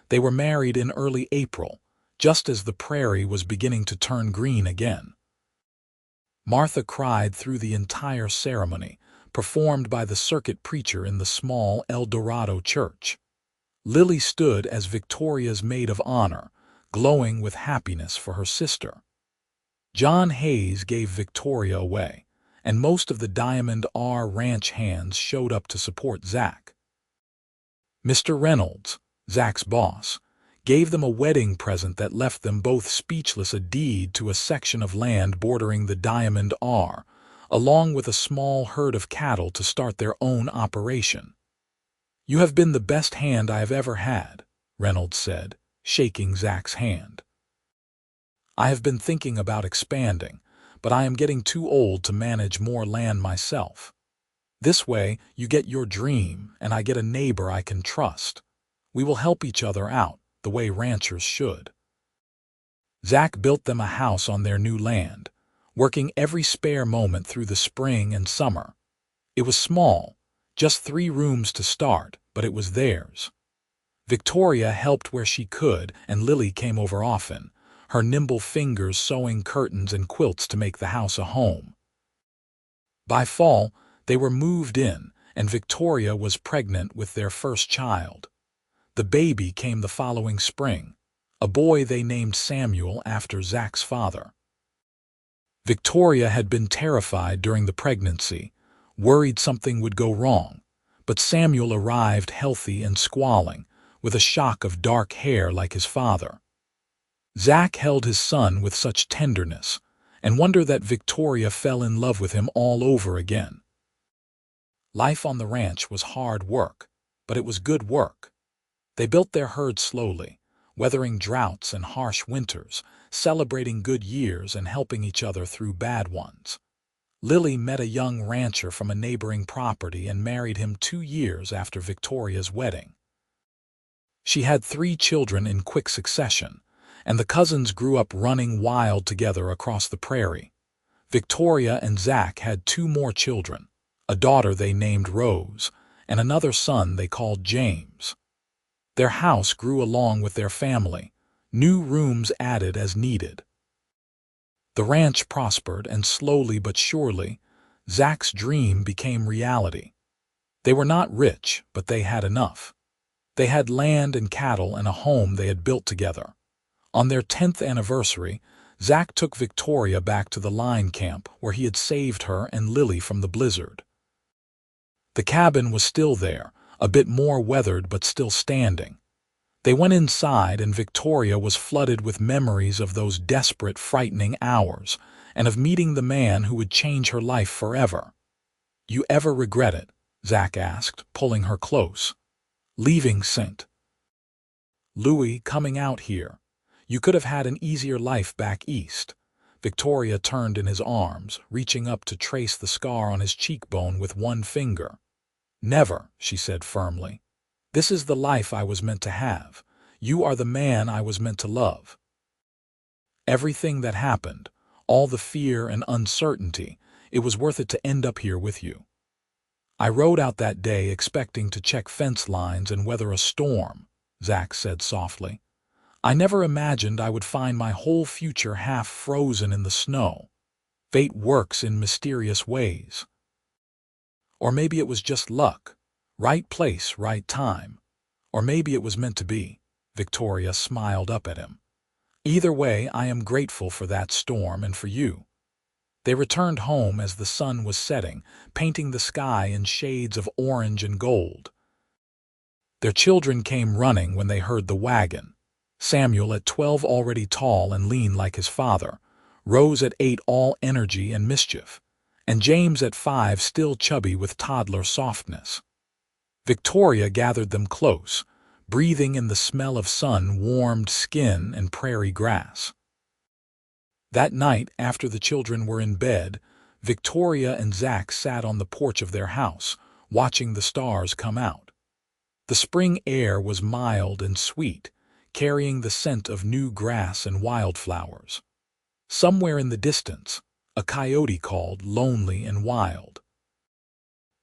S1: They were married in early April, just as the prairie was beginning to turn green again. Martha cried through the entire ceremony, performed by the circuit preacher in the small El Dorado church. Lily stood as Victoria's maid of honor, glowing with happiness for her sister. John Hayes gave Victoria away, and most of the Diamond R Ranch hands showed up to support Zach. Mr. Reynolds, Zach's boss, gave them a wedding present that left them both speechless, a deed to a section of land bordering the Diamond R, along with a small herd of cattle to start their own operation. "You have been the best hand I have ever had," Reynolds said, shaking Zach's hand. "I have been thinking about expanding, but I am getting too old to manage more land myself. This way, you get your dream, and I get a neighbor I can trust. We will help each other out, the way ranchers should." Zach built them a house on their new land, working every spare moment through the spring and summer. It was small, just 3 rooms to start, but it was theirs. Victoria helped where she could, and Lily came over often, her nimble fingers sewing curtains and quilts to make the house a home. By fall, they were moved in, and Victoria was pregnant with their first child. The baby came the following spring, a boy they named Samuel after Zach's father. Victoria had been terrified during the pregnancy, worried something would go wrong, but Samuel arrived healthy and squalling, with a shock of dark hair like his father. Zach held his son with such tenderness, and wondered that Victoria fell in love with him all over again. Life on the ranch was hard work, but it was good work. They built their herd slowly, weathering droughts and harsh winters, celebrating good years and helping each other through bad ones. Lily met a young rancher from a neighboring property and married him 2 years after Victoria's wedding. She had 3 children in quick succession, and the cousins grew up running wild together across the prairie. Victoria and Zach had 2 more children, a daughter they named Rose, and another son they called James. Their house grew along with their family, new rooms added as needed. The ranch prospered, and slowly but surely, Zach's dream became reality. They were not rich, but they had enough. They had land and cattle and a home they had built together. On their 10th anniversary, Zach took Victoria back to the line camp where he had saved her and Lily from the blizzard. The cabin was still there, a bit more weathered but still standing. They went inside, and Victoria was flooded with memories of those desperate, frightening hours, and of meeting the man who would change her life forever. "You ever regret it?" Zach asked, pulling her close. "Leaving St. Louis, coming out here. You could have had an easier life back east." Victoria turned in his arms, reaching up to trace the scar on his cheekbone with one finger. "Never," she said firmly. "This is the life I was meant to have. You are the man I was meant to love. Everything that happened, all the fear and uncertainty, it was worth it to end up here with you. I rode out that day expecting to check fence lines and weather a storm," Zach said softly. "I never imagined I would find my whole future half frozen in the snow. Fate works in mysterious ways. Or maybe it was just luck. Right place, right time. Or maybe it was meant to be." Victoria smiled up at him. "Either way, I am grateful for that storm and for you." They returned home as the sun was setting, painting the sky in shades of orange and gold. Their children came running when they heard the wagon. Samuel at 12 already tall and lean like his father, Rose at 8 all energy and mischief, and James at 5 still chubby with toddler softness. Victoria gathered them close, breathing in the smell of sun-warmed skin and prairie grass. That night, after the children were in bed, Victoria and Zach sat on the porch of their house, watching the stars come out. The spring air was mild and sweet, carrying the scent of new grass and wildflowers. Somewhere in the distance, a coyote called, lonely and wild.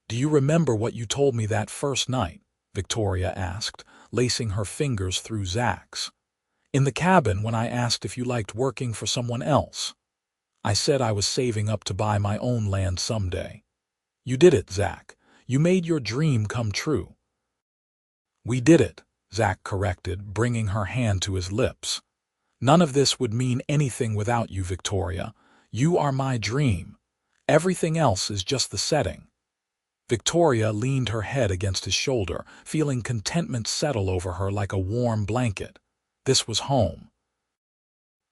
S1: "Do you remember what you told me that first night?" Victoria asked, lacing her fingers through Zach's. "In the cabin when I asked if you liked working for someone else. I said I was saving up to buy my own land someday. You did it, Zach. You made your dream come true." "We did it," Zach corrected, bringing her hand to his lips. "None of this would mean anything without you, Victoria. You are my dream. Everything else is just the setting." Victoria leaned her head against his shoulder, feeling contentment settle over her like a warm blanket. This was home.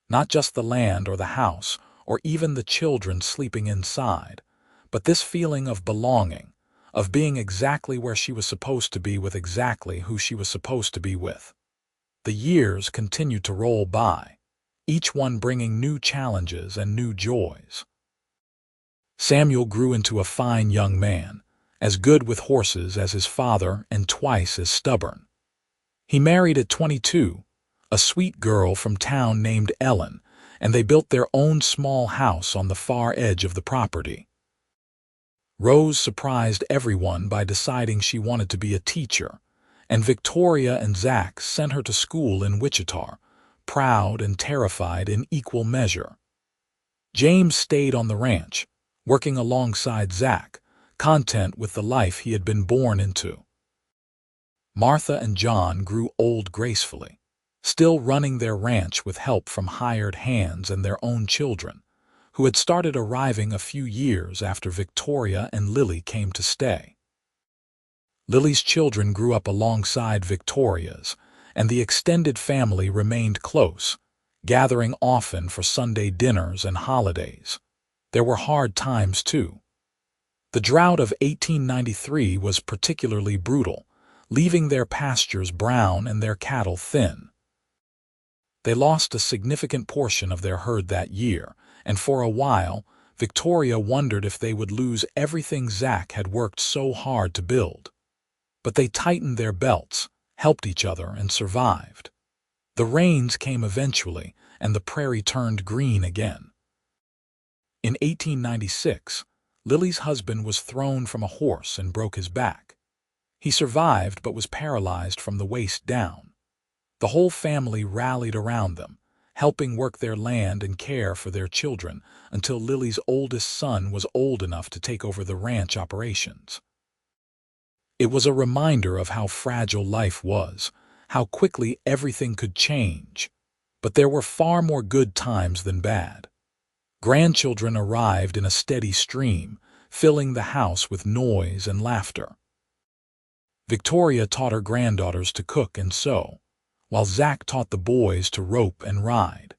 S1: Not just the land or the house, or even the children sleeping inside, but this feeling of belonging, of being exactly where she was supposed to be with exactly who she was supposed to be with. The years continued to roll by, each one bringing new challenges and new joys. Samuel grew into a fine young man, as good with horses as his father and twice as stubborn. He married at 22, a sweet girl from town named Ellen, and they built their own small house on the far edge of the property. Rose surprised everyone by deciding she wanted to be a teacher, and Victoria and Zach sent her to school in Wichita, proud and terrified in equal measure. James stayed on the ranch, working alongside Zach, content with the life he had been born into. Martha and John grew old gracefully, still running their ranch with help from hired hands and their own children, who had started arriving a few years after Victoria and Lily came to stay. Lily's children grew up alongside Victoria's, and the extended family remained close, gathering often for Sunday dinners and holidays. There were hard times, too. The drought of 1893 was particularly brutal, leaving their pastures brown and their cattle thin. They lost a significant portion of their herd that year, and for a while, Victoria wondered if they would lose everything Zach had worked so hard to build. But they tightened their belts, helped each other, and survived. The rains came eventually, and the prairie turned green again. In 1896, Lily's husband was thrown from a horse and broke his back. He survived but was paralyzed from the waist down. The whole family rallied around them, helping work their land and care for their children until Lily's oldest son was old enough to take over the ranch operations. It was a reminder of how fragile life was, how quickly everything could change. But there were far more good times than bad. Grandchildren arrived in a steady stream, filling the house with noise and laughter. Victoria taught her granddaughters to cook and sew, while Zach taught the boys to rope and ride.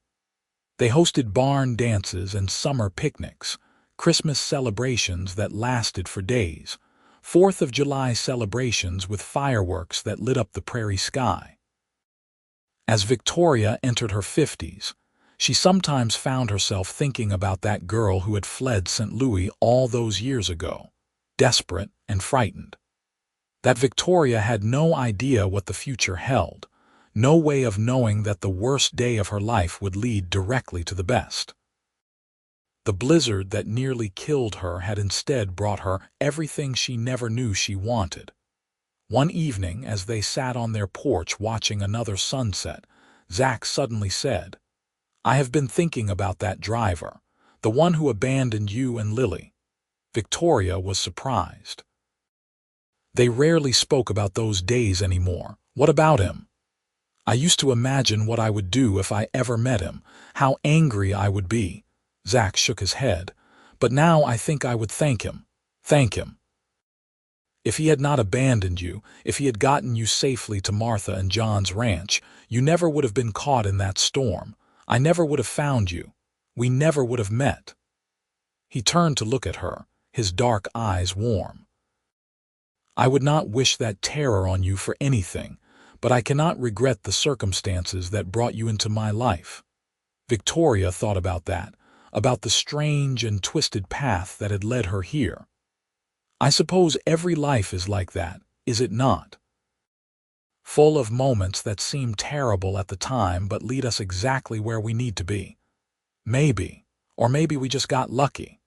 S1: They hosted barn dances and summer picnics, Christmas celebrations that lasted for days, 4th of July celebrations with fireworks that lit up the prairie sky. As Victoria entered her 50s, she sometimes found herself thinking about that girl who had fled St. Louis all those years ago, desperate and frightened. That Victoria had no idea what the future held, no way of knowing that the worst day of her life would lead directly to the best. The blizzard that nearly killed her had instead brought her everything she never knew she wanted. One evening, as they sat on their porch watching another sunset, Zach suddenly said, "I have been thinking about that driver, the one who abandoned you and Lily." Victoria was surprised. They rarely spoke about those days anymore. What about him? "I used to imagine what I would do if I ever met him, how angry I would be." Zach shook his head. "But now I think I would thank him. Thank him. If he had not abandoned you, if he had gotten you safely to Martha and John's ranch, you never would have been caught in that storm. I never would have found you. We never would have met." He turned to look at her, his dark eyes warm. "I would not wish that terror on you for anything, but I cannot regret the circumstances that brought you into my life." Victoria thought about that, about the strange and twisted path that had led her here. I suppose every life is like that, is it not? Full of moments that seem terrible at the time but lead us exactly where we need to be. Maybe, or maybe we just got lucky.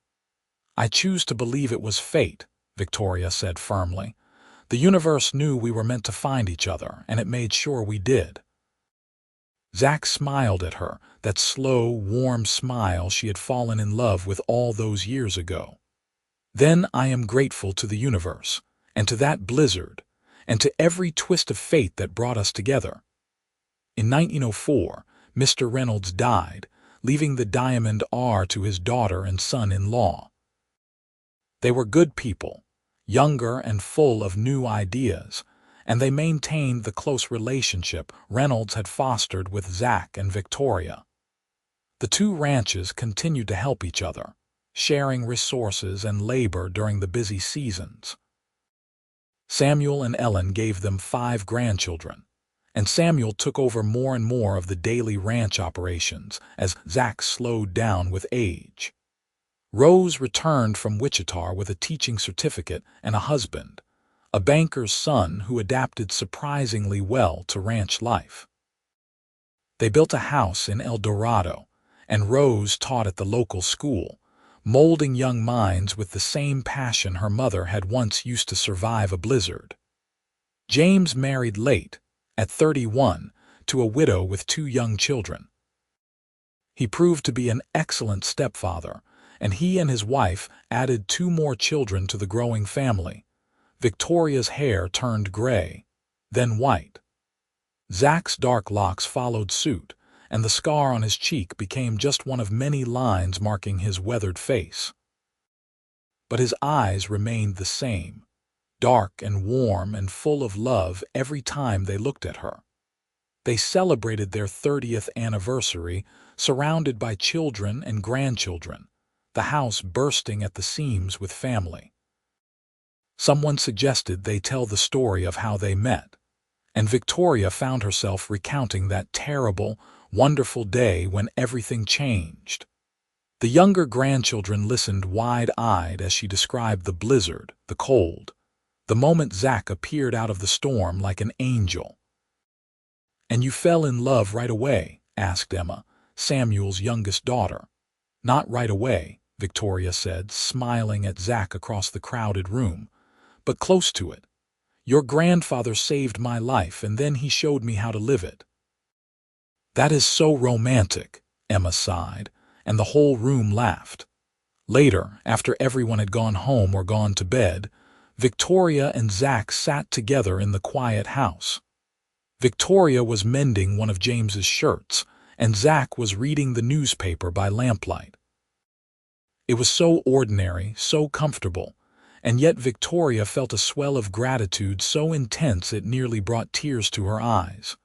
S1: "I choose to believe it was fate," Victoria said firmly. The universe knew we were meant to find each other, and it made sure we did." Zach smiled at her, that slow, warm smile she had fallen in love with all those years ago. "Then I am grateful to the universe, and to that blizzard, and to every twist of fate that brought us together." In 1904, Mr. Reynolds died, leaving the Diamond R to his daughter and son-in-law. They were good people, younger and full of new ideas, and they maintained the close relationship Reynolds had fostered with Zach and Victoria. The two ranches continued to help each other, sharing resources and labor during the busy seasons. Samuel and Ellen gave them 5 grandchildren, and Samuel took over more and more of the daily ranch operations as Zach slowed down with age. Rose returned from Wichita with a teaching certificate and a husband, a banker's son who adapted surprisingly well to ranch life. They built a house in El Dorado, and Rose taught at the local school, molding young minds with the same passion her mother had once used to survive a blizzard. James married late, at 31, to a widow with 2 young children. He proved to be an excellent stepfather, and he and his wife added 2 more children to the growing family. Victoria's hair turned gray, then white. Zach's dark locks followed suit, and the scar on his cheek became just one of many lines marking his weathered face. But his eyes remained the same, dark and warm and full of love every time they looked at her. They celebrated their 30th anniversary, surrounded by children and grandchildren, the house bursting at the seams with family. Someone suggested they tell the story of how they met, and Victoria found herself recounting that terrible, wonderful day when everything changed. The younger grandchildren listened wide-eyed as she described the blizzard, the cold, the moment Zach appeared out of the storm like an angel. "And you fell in love right away?" asked Emma, Samuel's youngest daughter. "Not right away," Victoria said, smiling at Zach across the crowded room, "but close to it. Your grandfather saved my life, and then he showed me how to live it." "That is so romantic," Emma sighed, and the whole room laughed. Later, after everyone had gone home or gone to bed, Victoria and Zach sat together in the quiet house. Victoria was mending one of James's shirts, and Zach was reading the newspaper by lamplight. It was so ordinary, so comfortable, and yet Victoria felt a swell of gratitude so intense it nearly brought tears to her eyes.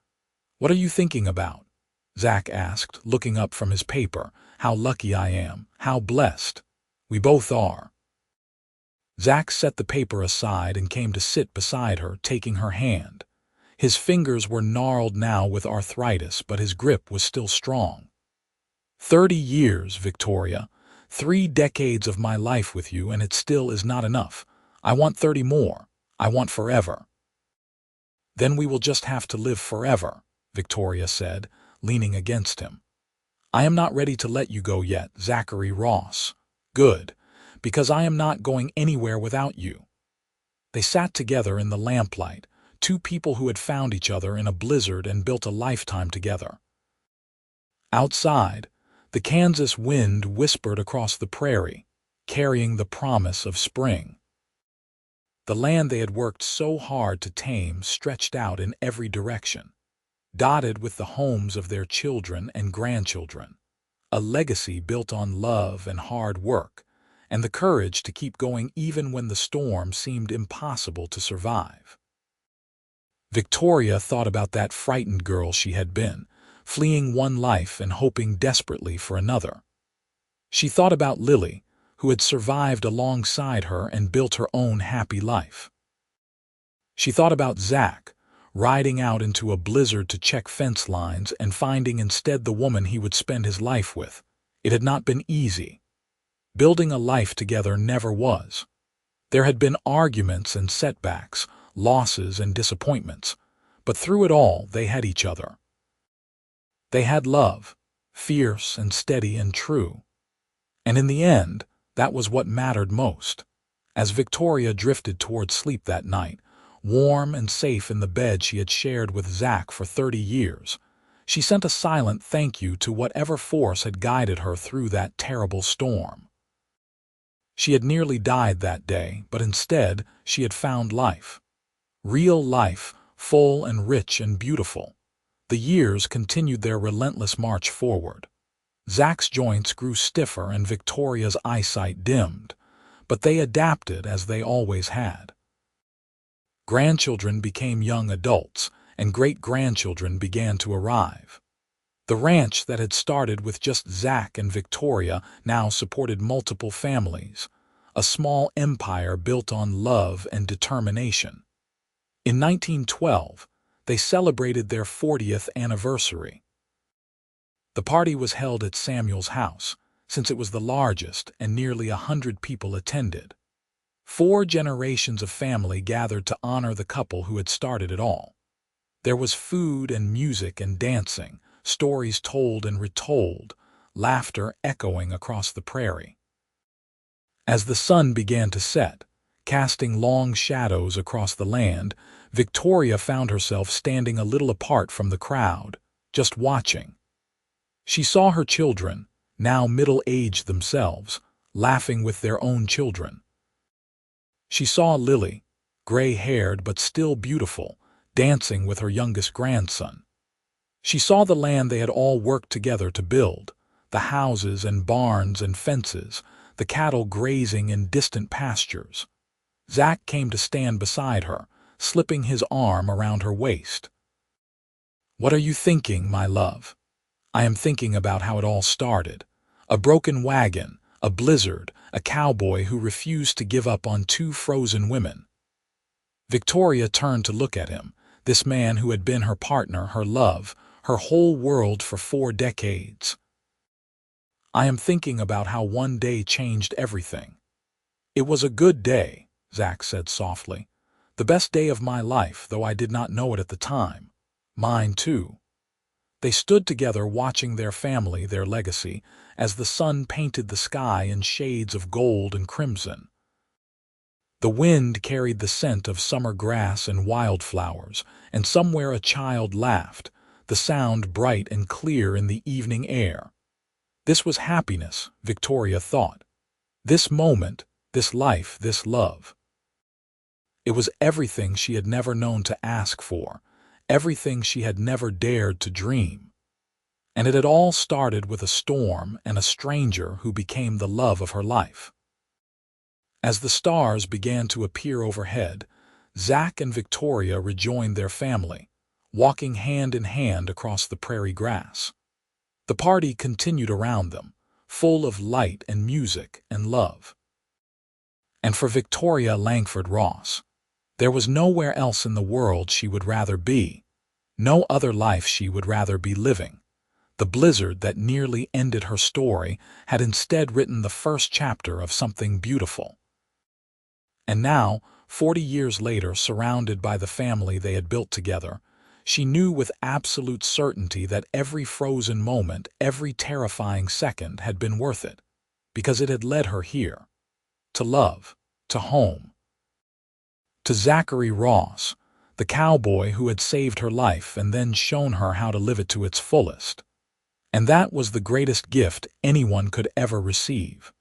S1: "What are you thinking about?" Zach asked, looking up from his paper. "How lucky I am, how blessed. We both are." Zach set the paper aside and came to sit beside her, taking her hand. His fingers were gnarled now with arthritis, but his grip was still strong. 30 years, Victoria. 3 decades of my life with you, and it still is not enough. I want 30 more. I want forever." "Then we will just have to live forever," Victoria said, leaning against him. "I am not ready to let you go yet, Zachary Ross. Good, because I am not going anywhere without you." They sat together in the lamplight, 2 people who had found each other in a blizzard and built a lifetime together. Outside, the Kansas wind whispered across the prairie, carrying the promise of spring. The land they had worked so hard to tame stretched out in every direction, dotted with the homes of their children and grandchildren, a legacy built on love and hard work, and the courage to keep going even when the storm seemed impossible to survive. Victoria thought about that frightened girl she had been, fleeing one life and hoping desperately for another. She thought about Lily, who had survived alongside her and built her own happy life. She thought about Zach, riding out into a blizzard to check fence lines and finding instead the woman he would spend his life with. It had not been easy. Building a life together never was. There had been arguments and setbacks, losses and disappointments, but through it all they had each other. They had love, fierce and steady and true. And in the end, that was what mattered most. As Victoria drifted toward sleep that night, warm and safe in the bed she had shared with Zach for 30 years. She sent a silent thank you to whatever force had guided her through that terrible storm. She had nearly died that day, but instead she had found life. Real life, full and rich and beautiful. The years continued their relentless march forward. Zach's joints grew stiffer and Victoria's eyesight dimmed, but they adapted as they always had. Grandchildren became young adults, and great-grandchildren began to arrive. The ranch that had started with just Zach and Victoria now supported multiple families, a small empire built on love and determination. In 1912, they celebrated their 40th anniversary. The party was held at Samuel's house, since it was the largest and nearly 100 people attended. 4 generations of family gathered to honor the couple who had started it all. There was food and music and dancing, stories told and retold, laughter echoing across the prairie. As the sun began to set, casting long shadows across the land, Victoria found herself standing a little apart from the crowd, just watching. She saw her children, now middle-aged themselves, laughing with their own children. She saw Lily, gray-haired but still beautiful, dancing with her youngest grandson. She saw the land they had all worked together to build, the houses and barns and fences, the cattle grazing in distant pastures. Zach came to stand beside her, slipping his arm around her waist. "What are you thinking, my love?" "I am thinking about how it all started. A broken wagon, a blizzard, a cowboy who refused to give up on 2 frozen women." Victoria turned to look at him, this man who had been her partner, her love, her whole world for 4 decades. "I am thinking about how one day changed everything." "It was a good day," Zach said softly. "The best day of my life, though I did not know it at the time. Mine, too." They stood together watching their family, their legacy, as the sun painted the sky in shades of gold and crimson. The wind carried the scent of summer grass and wildflowers, and somewhere a child laughed, the sound bright and clear in the evening air. This was happiness, Victoria thought. This moment, this life, this love. It was everything she had never known to ask for, everything she had never dared to dream. And it had all started with a storm and a stranger who became the love of her life. As the stars began to appear overhead, Zach and Victoria rejoined their family, walking hand in hand across the prairie grass. The party continued around them, full of light and music and love. And for Victoria Langford Ross, there was nowhere else in the world she would rather be, no other life she would rather be living. The blizzard that nearly ended her story had instead written the first chapter of something beautiful. And now, 40 years later, surrounded by the family they had built together, she knew with absolute certainty that every frozen moment, every terrifying second had been worth it, because it had led her here, to love, to home. To Zachary Ross, the cowboy who had saved her life and then shown her how to live it to its fullest. And that was the greatest gift anyone could ever receive.